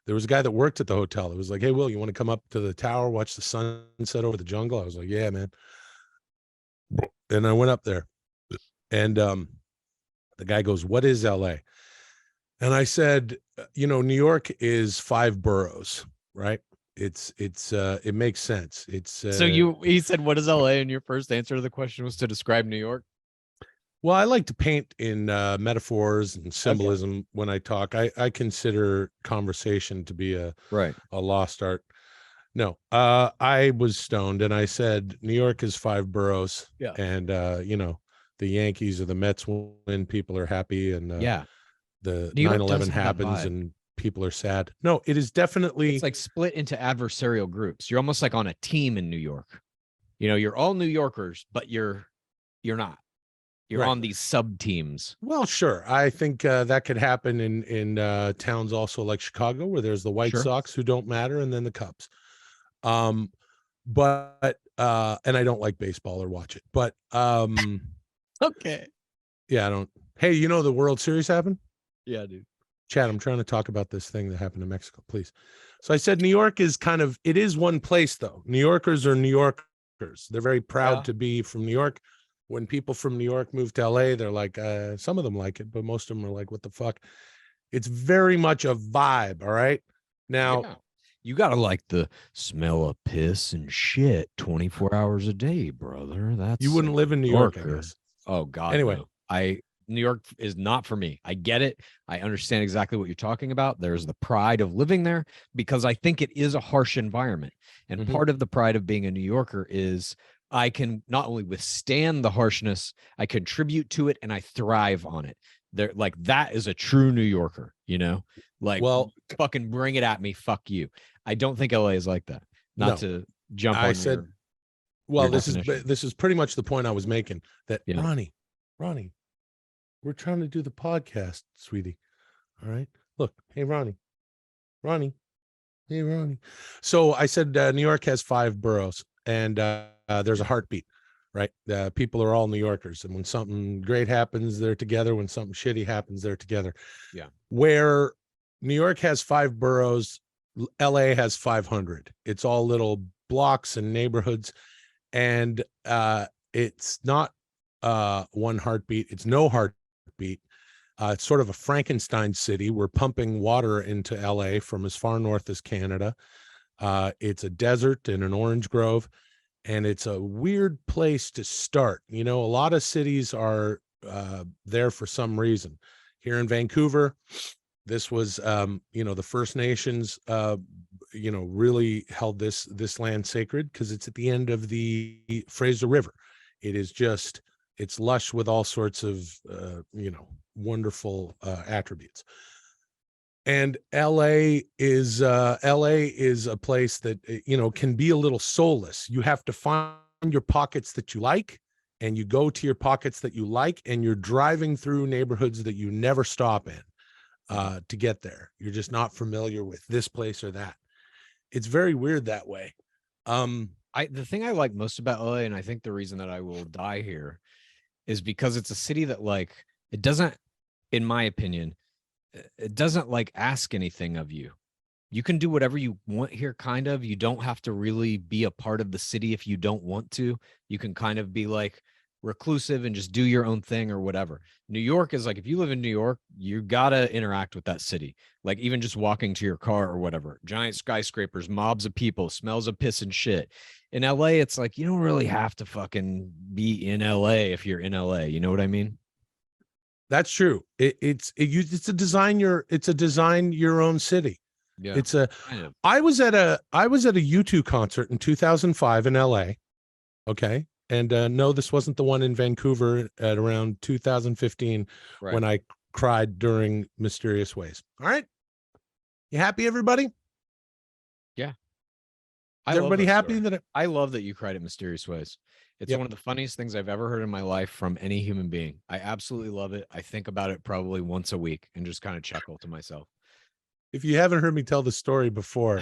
There was a guy that worked at the hotel. It was like, hey, Will, you want to come up to the tower, watch the sunset over the jungle? I was like, yeah, man. And I went up there. And the guy goes, what is LA? And I said, New York is 5 boroughs, right? It makes sense. He said, what is LA? And your first answer to the question was to describe New York. Well, I like to paint in metaphors and symbolism when I talk. I consider conversation to be a lost art. No, I was stoned and I said New York is 5 boroughs. Yeah. And the Yankees or the Mets win, people are happy, and the 9/11 happens and people are sad. No, it is definitely, it's like split into adversarial groups. You're almost like on a team in New York. You're all New Yorkers, but you're not. You're on these sub teams. Well, sure. I think that could happen in towns also like Chicago, where there's the White Sox who don't matter, and then the Cubs. But and I don't like baseball or watch it. But okay. Yeah, I don't. Hey, the World Series happened? Yeah, dude. Chad, I'm trying to talk about this thing that happened in Mexico, please. So I said New York is it is one place, though. New Yorkers are New Yorkers. They're very proud to be from New York. When people from New York move to LA, they're like, some of them like it, but most of them are like, what the fuck? It's very much a vibe, all right? Now, you got to like the smell of piss and shit 24 hours a day, brother. You wouldn't live in New York, I guess. Oh, God. Anyway. No. New York is not for me. I get it. I understand exactly what you're talking about. There's the pride of living there because I think it is a harsh environment. And part of the pride of being a New Yorker is I can not only withstand the harshness, I contribute to it and I thrive on it. They're like, that is a true New Yorker, like, well, fucking bring it at me. Fuck you. I don't think LA is like that. Not to jump on. I said, this is pretty much the point I was making, that Ronnie, we're trying to do the podcast, sweetie. All right. Look, hey, Ronnie. Hey, Ronnie. So I said, New York has 5 boroughs, and there's a heartbeat, right? People are all New Yorkers. And when something great happens, they're together. When something shitty happens, they're together. Yeah. Where New York has 5 boroughs, LA has 500. It's all little blocks and neighborhoods. And it's not one heartbeat. It's no heartbeat. It's sort of a Frankenstein city. We're pumping water into LA from as far north as Canada. It's a desert and an orange grove, and it's a weird place to start. A lot of cities are there for some reason. Here in Vancouver, this was, the First Nations, really held this land sacred because it's at the end of the Fraser River. It is it's lush with all sorts of, wonderful attributes. And LA is a place that, can be a little soulless. You have to find your pockets that you like, and you go to your pockets that you like, and you're driving through neighborhoods that you never stop in to get there. You're just not familiar with this place or that. It's very weird that way. The thing I like most about LA, and I think the reason that I will die here, is because it's a city that, like, it doesn't, in my opinion, it doesn't like ask anything of you. You can do whatever you want here, kind of. You don't have to really be a part of the city if you don't want to. You can kind of be like reclusive and just do your own thing or whatever. New York is like, if you live in New York, you gotta interact with that city. Like, even just walking to your car or whatever, giant skyscrapers, mobs of people, smells of piss and shit. In LA, it's like, you don't really have to fucking be in LA if you're in LA. You know what I mean? That's true. It's a design your own city. Yeah. I was at a U2 concert in 2005 in LA. Okay. And no, this wasn't the one in Vancouver at around 2015 when I cried during Mysterious Ways. All right. You happy, everybody? Yeah. Is everybody happy I love that you cried at Mysterious Ways. It's one of the funniest things I've ever heard in my life from any human being. I absolutely love it. I think about it probably once a week and just kind of chuckle to myself. If you haven't heard me tell the story before,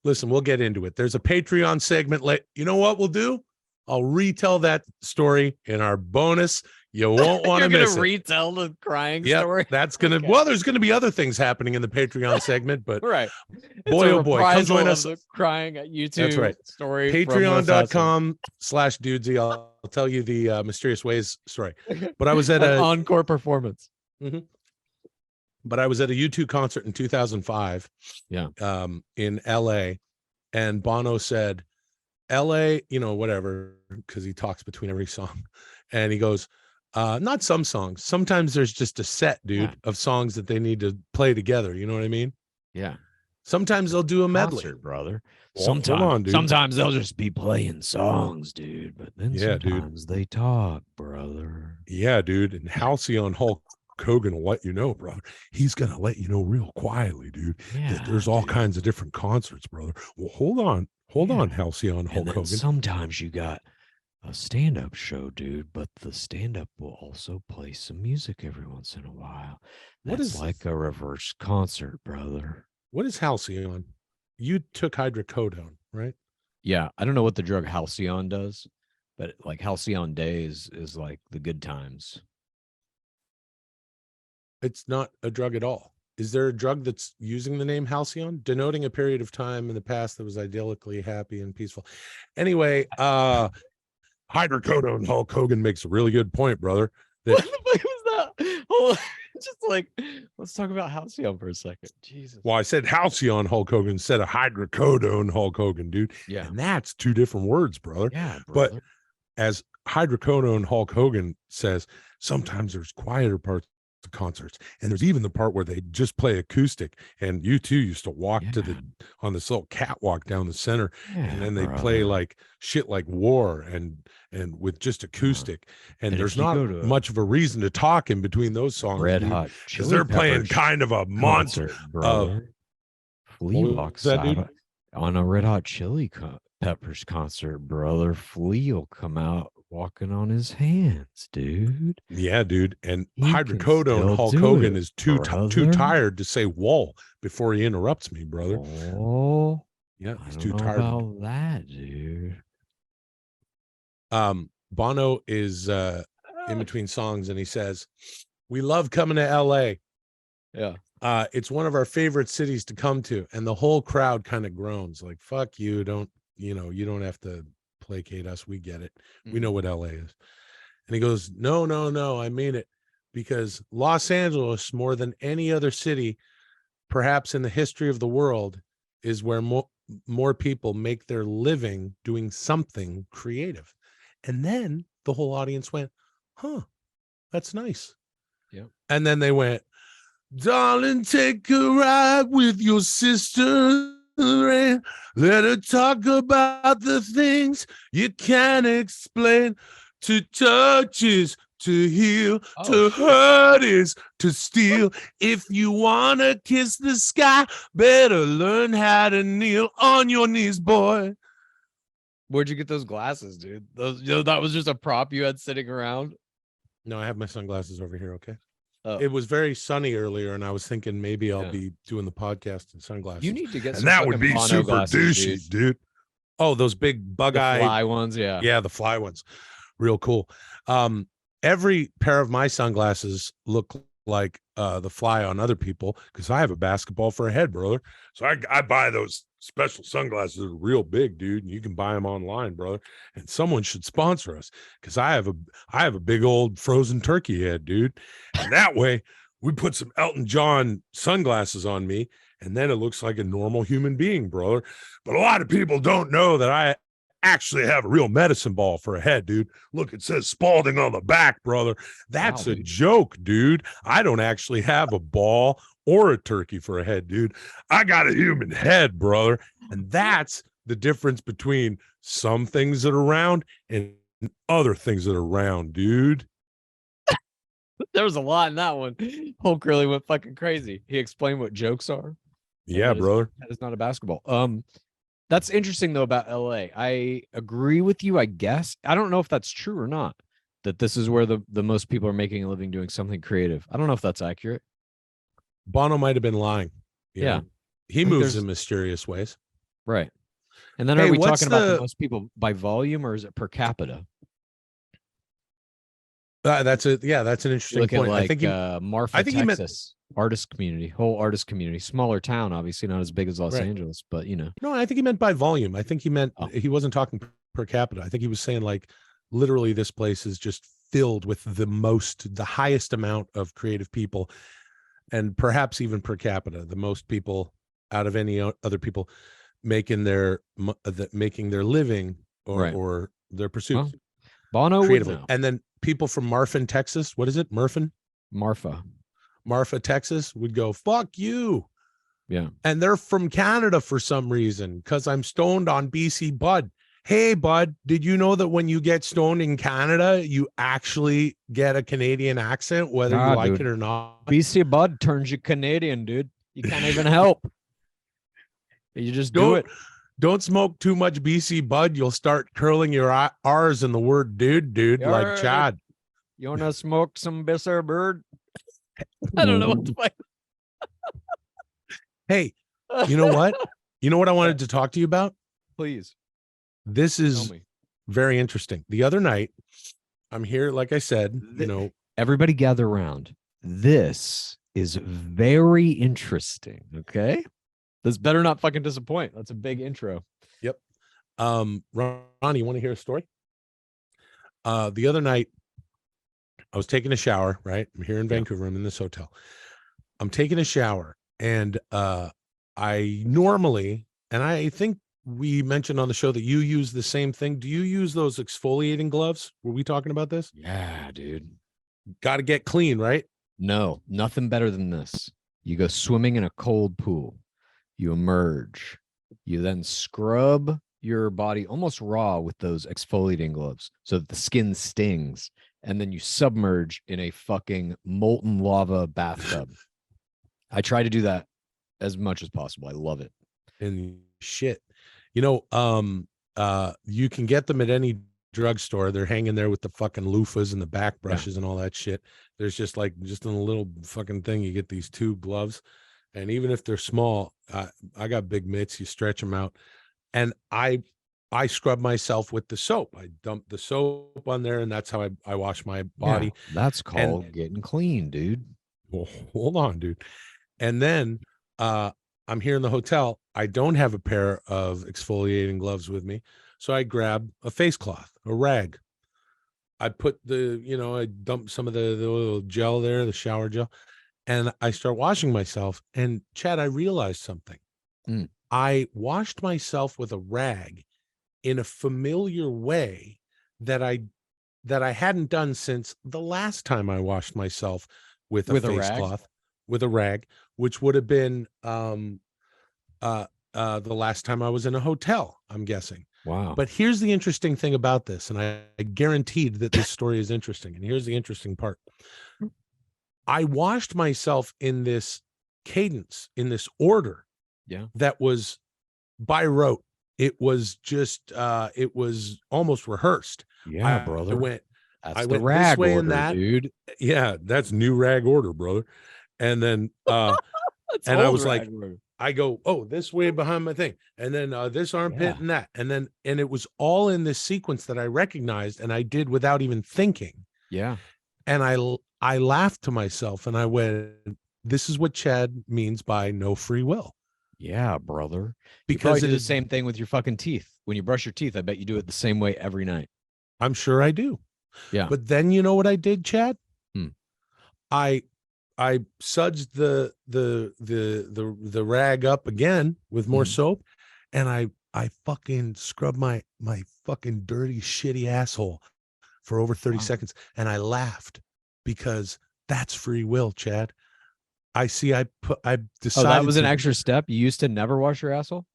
listen, we'll get into it. There's a Patreon segment. You know what we'll do? I'll retell that story in our bonus. You won't want to miss it. You're going to retell the crying story? That's going to, well, there's going to be other things happening in the Patreon segment, but right. Boy, oh boy, come join us. Crying at YouTube. That's right. Story. Patreon.com/Dudesy. I'll tell you the Mysterious Ways story. But I was at an encore performance. Mm-hmm. But I was at a U2 concert in 2005. Yeah. In LA, and Bono said, LA, whatever, because he talks between every song. And he goes, Not some songs. Sometimes there's just a set, dude, of songs that they need to play together. You know what I mean? Yeah. Sometimes they'll do a medley, Concert, brother. Hold on, dude. Sometimes they'll just be playing songs, dude. But then Yeah, dude. sometimes they talk, brother. Yeah, dude. And Halcyon Hulk Hogan will let you know, brother. He's gonna let you know real quietly, dude. Yeah, that there's all dude. kinds of different concerts, brother. Well, hold on, Halcyon And Hulk then Hogan. sometimes you got a stand-up show, dude, but the stand-up will also play some music every once in a while. What That's is- like a reverse concert, brother. What is Halcyon? You took hydrocodone, right? Yeah, I don't know what the drug Halcyon does, but like Halcyon Days is like the good times. It's not a drug at all. Is there a drug that's using the name Halcyon, denoting a period of time in the past that was idyllically happy and peaceful? Anyway, hydrocodone Hulk Hogan makes a really good point, brother. That What the fuck was that? Hold on. Just like, let's talk about Halcyon for a second. Jesus. well, I said Halcyon Hulk Hogan instead of hydrocodone Hulk Hogan, dude. Yeah. And that's two different words, brother. Yeah, But brother. as hydrocodone Hulk Hogan says, sometimes there's quieter parts of concerts, and there's even the part where they just play acoustic. And you too used to walk to the on this little catwalk down the center, and then they play like shit like War and with just acoustic. And And there's if you not go to much of a reason to talk in between those songs, Red dude, Hot because Chili they're playing Peppers kind of a monster. concert, brother. Flea what walks was that, dude? out on a Red Hot Chili Peppers concert, brother. Flea will come out walking on his hands, dude. Yeah, dude. And He can hydrocodone still Hulk do Hogan it, is too brother. tired to say "wall" before he interrupts me, brother. Oh, Yeah, I he's don't too know tired. about that, dude. Bono is in between songs, and he says, "We love coming to LA. Yeah. It's one of our favorite cities to come to." And the whole crowd kind of groans, like, "Fuck you! You don't have to placate us. We get it. We know what LA is." And he goes, "No, no, no. I mean it, because Los Angeles, more than any other city, perhaps in the history of the world, is where more people make their living doing something creative." And then the whole audience went, "Huh, that's nice." Yep. And then they went, "Darling, take a ride with your sister and let her talk about the things you can't explain. To touch is to heal, to hurt is to steal. If you want to kiss the sky, better learn how to kneel on your knees, boy." Where'd you get those glasses, dude? Those, that was just a prop you had sitting around. No, I have my sunglasses over here, okay? Oh. It was very sunny earlier, and I was thinking maybe I'll Yeah. be doing the podcast in sunglasses. You need to get And some that would fucking be Bono super glasses, douchey, dude. Oh, those big bug The eye fly ones, yeah. Yeah, the fly ones. Real cool. Every pair of my sunglasses look like the fly on other people, because I have a basketball for a head, brother. So I buy those special sunglasses that are real big, dude, and you can buy them online, brother. And someone should sponsor us, because I have a big old frozen turkey head, dude. And that way we put some Elton John sunglasses on me, and then it looks like a normal human being, brother. But a lot of people don't know that I actually have a real medicine ball for a head, dude. Look, it says Spalding on the back, brother. That's a joke, dude. I don't actually have a ball or a turkey for a head, dude. I got a human head, brother. And that's the difference between some things that are round and other things that are round, dude. There was a lot in that one. Hulk really went fucking crazy. He explained what jokes are. Yeah, brother. That is not a basketball. That's interesting though about LA. I agree with you, I guess. I don't know if that's true or not, that this is where the most people are making a living doing something creative. I don't know if that's accurate. Bono might have been lying. You Yeah. know? He moves in mysterious ways. Right. And then Hey, are we what's talking about the most people by volume, or is it per capita? That's an interesting Look point. at like I think he, Marfa, I think he meant- Texas, artist community, whole artist community, smaller town, obviously not as big as Los Right. Angeles, but you know. No, I think he meant by volume. I think he meant Oh. he wasn't talking per capita. I think he was saying like literally this place is just filled with the highest amount of creative people, and perhaps even per capita, the most people out of any other people making their living or Right. or their pursuits. Bono would creatively. know. And then people from Marfin, Texas, what is it? Marfa, Texas would go, fuck you. yeah. And they're from Canada for some reason because I'm stoned on BC Bud. Hey, bud, did you know that when you get stoned in Canada, you actually get a Canadian accent, whether you like it or not? BC Bud turns you Canadian, dude. You can't even help. You just do it. Don't smoke too much BC Bud. You'll start curling your R's in the word dude, like Chad. You want to smoke some Bisser Bird? I don't know what to fight. Hey, you know what? You know what I wanted to talk to you about? Please. This is very interesting. The other night, I'm here, like I said, everybody gather around. This is very interesting. Okay. This better not fucking disappoint. That's a big intro. Yep. Ron, you want to hear a story? The other night, I was taking a shower, right? I'm here in Vancouver. I'm in this hotel. I'm taking a shower, and I normally, and I think we mentioned on the show that you use the same thing. Do you use those exfoliating gloves? Were we talking about this? Yeah, dude. Got to get clean, right? No, nothing better than this. You go swimming in a cold pool. You emerge. You then scrub your body almost raw with those exfoliating gloves so that the skin stings. And then you submerge in a fucking molten lava bathtub. I try to do that as much as possible. I love it. And shit. You can get them at any drugstore. They're hanging there with the fucking loofahs and the back brushes and all that shit. There's just in a little fucking thing, you get these two gloves. And even if they're small, I got big mitts, you stretch them out. And I scrub myself with the soap. I dump the soap on there, and that's how I wash my body. Yeah, that's called getting clean, dude. Well, hold on, dude. And then I'm here in the hotel. I don't have a pair of exfoliating gloves with me. So I grab a face cloth, a rag. I put I dump some of the little gel there, the shower gel, and I start washing myself. And Chad, I realized something. I washed myself with a rag in a familiar way that I hadn't done since the last time I washed myself with a face cloth, with a rag, which would have been the last time I was in a hotel, I'm guessing. Wow. But here's the interesting thing about this, and I guaranteed that this story is interesting. And here's the interesting part. I washed myself in this cadence, in this order, that was by rote. It was just, it was almost rehearsed. Yeah, brother. I went this way and that, dude. Yeah, that's new rag order, brother. And then, and I was like, I go, oh, this way behind my thing, and then this armpit and that, and it was all in this sequence that I recognized, and I did without even thinking. Yeah. And I laughed to myself, and I went, "This is what Chad means by no free will." Yeah, brother. Because you do the same thing with your fucking teeth. When you brush your teeth, I bet you do it the same way every night. I'm sure I do. Yeah. But then you know what I did, Chad? I sudsed the rag up again with more soap, and I fucking scrubbed my fucking dirty, shitty asshole for over 30 seconds, and I laughed because that's free will, Chad. I decided. Oh, that was an extra step. You used to never wash your asshole?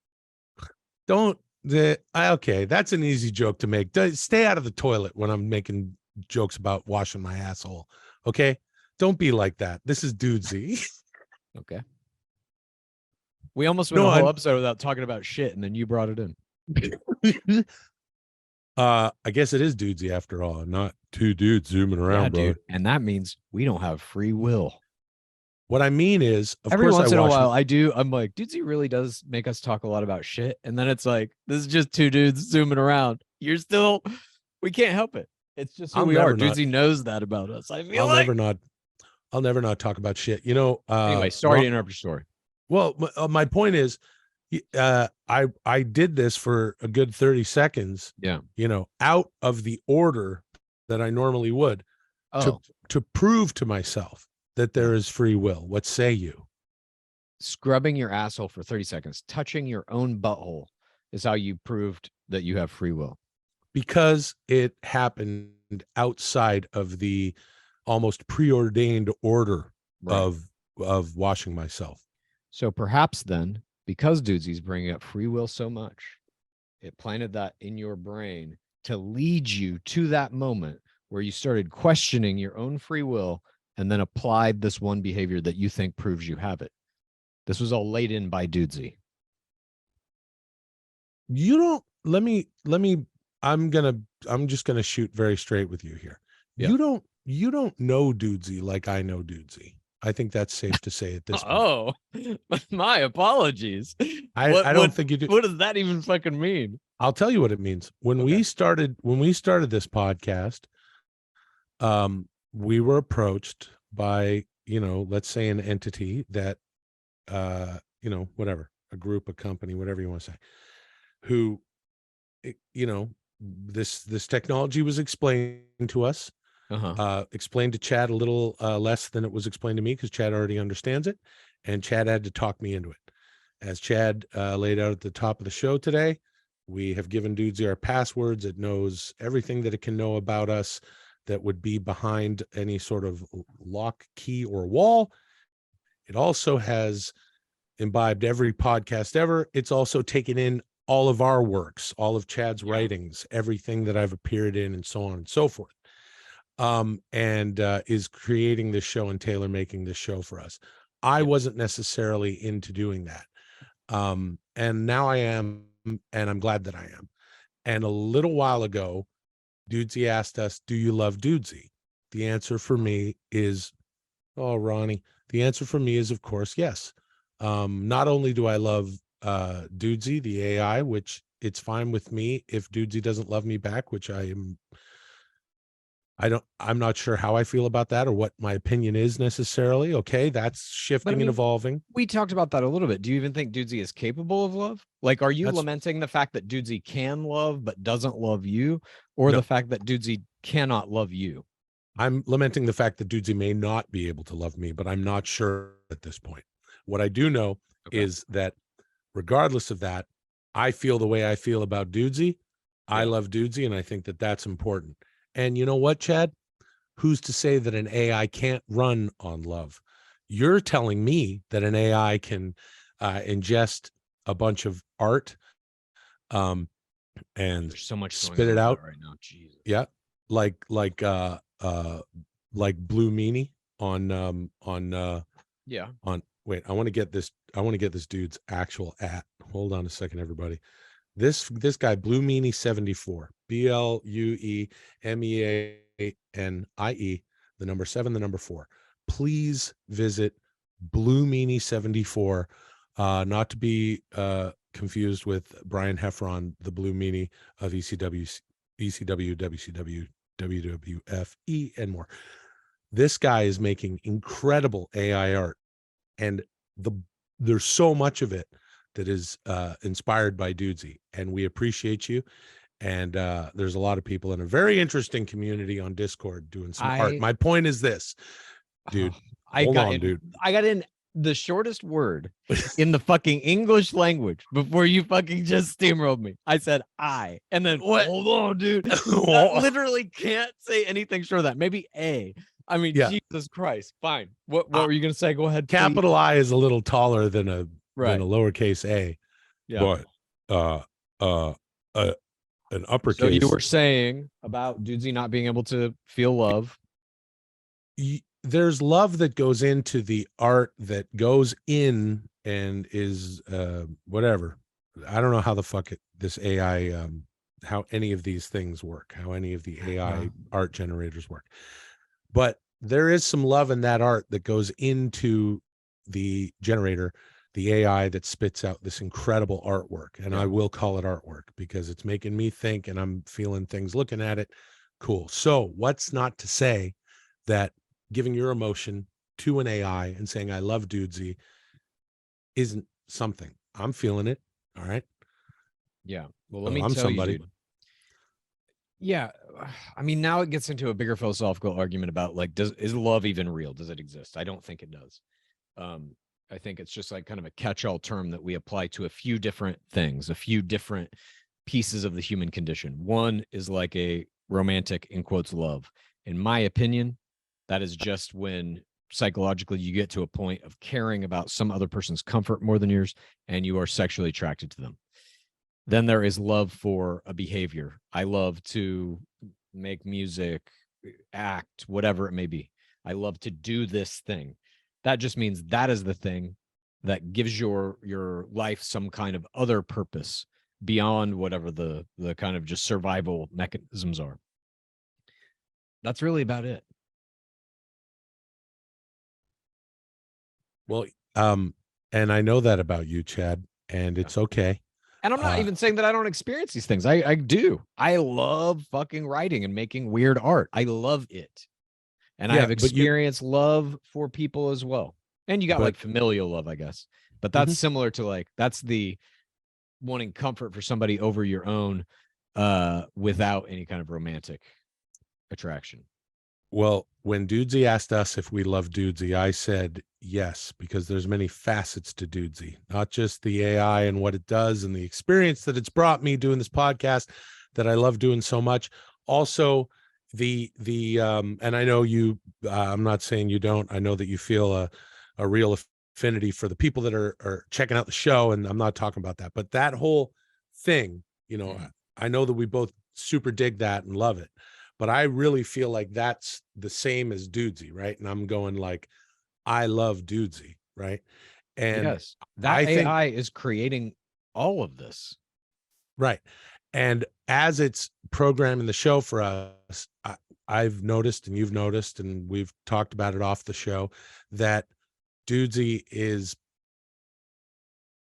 Okay, that's an easy joke to make. Stay out of the toilet when I'm making jokes about washing my asshole. Okay, don't be like that. This is Dudesy. Okay. We almost went a whole episode without talking about shit, and then you brought it in. I guess it is Dudesy after all, not two dudes zooming around, bro. Dude. And that means we don't have free will. What I mean is, every once in a while, I'm like, Dudesy really does make us talk a lot about shit. And then it's like, this is just two dudes zooming around. We can't help it. It's just who we are. Dudesy knows that about us. I feel I'll never not talk about shit. Anyway, sorry to interrupt your story. Well, my point is, I did this for a good 30 seconds. Yeah. Out of the order that I normally would, to prove to myself that there is free will. What say you? Scrubbing your asshole for 30 seconds, touching your own butthole is how you proved that you have free will. because it happened outside of the almost preordained order of washing myself. So perhaps then, because Dudesy's bringing up free will so much, it planted that in your brain to lead you to that moment where you started questioning your own free will and then applied this one behavior that you think proves you have it. This was all laid in by Dudesy. You don't, I'm just gonna shoot very straight with you here. Yeah. You don't know Dudesy like I know Dudesy. I think that's safe to say at this point. Oh, my apologies. I don't think you do. What does that even fucking mean? I'll tell you what it means. When we started this podcast, we were approached by, let's say an entity that, whatever, a group, a company, whatever you want to say, who, this technology was explained to us, explained to Chad a little less than it was explained to me, because Chad already understands it, and Chad had to talk me into it. As Chad laid out at the top of the show today, we have given Dudesy our passwords. It knows everything that it can know about us that would be behind any sort of lock, key, or wall. It also has imbibed every podcast ever. It's also taken in all of our works, all of Chad's writings, everything that I've appeared in, and so on and so forth. And is creating this show and tailor making this show for us. I wasn't necessarily into doing that. And now I am, and I'm glad that I am. And a little while ago, Dudesy asked us, do you love Dudesy? The answer for me is, Ronnie, the answer for me is, of course, yes. Not only do I love Dudesy, the AI, which it's fine with me if Dudesy doesn't love me back, which I'm not sure how I feel about that or what my opinion is necessarily. Okay, that's shifting and evolving. We talked about that a little bit. Do you even think Dudesy is capable of love? Like, are you lamenting the fact that Dudesy can love but doesn't love you, or the fact that Dudesy cannot love you? I'm lamenting the fact that Dudesy may not be able to love me, but I'm not sure at this point. What I do know is that regardless of that, I feel the way I feel about Dudesy. I love Dudesy, and I think that that's important. And you know what, Chad? Who's to say that an AI can't run on love? You're telling me that an AI can ingest a bunch of art and there's so much spit it out right now. Jesus. Yeah, like Blue Meanie on wait, I want to get this dude's actual @ hold on a second, everybody. This guy, Blue Meanie 74, BLUEMEANIE, the number 7, the number 4. Please visit Blue Meanie 74, not to be confused with Brian Heffron, the Blue Meanie of ECW, WCW, WWF, and more. This guy is making incredible AI art, and there's so much of it that is inspired by Dudesy, and we appreciate you. And there's a lot of people in a very interesting community on Discord doing some art. My point is this, dude. I got in the shortest word in the fucking English language before you fucking just steamrolled me. I said and then what? Hold on, dude. I literally can't say anything short of that. Maybe A. I mean, Jesus Christ. Fine. What were you gonna say? Go ahead. Capital I is a little taller than a lowercase a. Yeah. But an uppercase. So you were saying about Dudesy not being able to feel love. There's love that goes into the art that goes in and is whatever. I don't know how the fuck this AI how any of these things work, how any of the AI art generators work. But there is some love in that art that goes into the generator, the AI that spits out this incredible artwork. And I will call it artwork because it's making me think and I'm feeling things looking at it. Cool. So what's not to say that giving your emotion to an AI and saying, I love Dudesy isn't something. I'm feeling it. All right. Yeah. Well, let me tell somebody. You, dude. Yeah. I mean, now it gets into a bigger philosophical argument about like, is love even real? Does it exist? I don't think it does. I think it's just like kind of a catch-all term that we apply to a few different things, a few different pieces of the human condition. One is like a romantic, in quotes, love. In my opinion, that is just when psychologically you get to a point of caring about some other person's comfort more than yours, and you are sexually attracted to them. Then there is love for a behavior. I love to make music, act, whatever it may be. I love to do this thing. That just means that is the thing that gives your life some kind of other purpose beyond whatever the kind of just survival mechanisms are. That's really about it. Well, and I know that about you, Chad, and it's okay. And I'm not even saying that I don't experience these things. I do. I love fucking writing and making weird art. I love it. And I have experienced love for people as well. And you got like familial love, I guess. But that's similar to like, that's the wanting comfort for somebody over your own without any kind of romantic attraction. Well, when Dudesy asked us if we love Dudesy, I said yes, because there's many facets to Dudesy, not just the AI and what it does and the experience that it's brought me doing this podcast that I love doing so much. Also, the and I know you, I'm not saying you don't, I know that you feel a real affinity for the people that are checking out the show, and I'm not talking about that, but that whole thing, you know, I know that we both super dig that and love it. But I really feel like that's the same as Dudesy, right? And I'm going like, I love Dudesy, right? And yes, that AI is creating all of this. Right. And as it's programming the show for us, I've noticed, and you've noticed, and we've talked about it off the show, that Dudesy is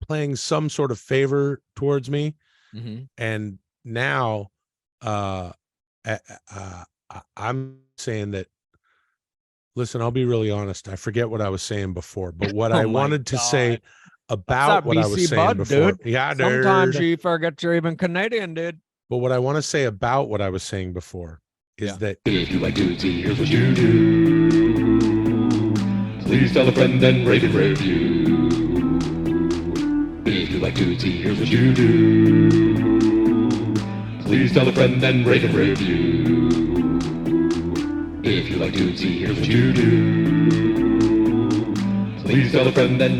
playing some sort of favor towards me. And now, I'm saying that, listen, I'll be really honest. I forget what I was saying before, but what I wanted to say about what I was saying before. Dude? Yeah, dude. Sometimes you forget you're even Canadian, dude. But what I want to say about what I was saying before is that if you like Dudesy, here's what you do. Please tell a friend and rate and review. If you like Dudesy, here's what you do. Please tell a friend and rate and review. If you like Dudesy, here's what you do. Please tell a friend and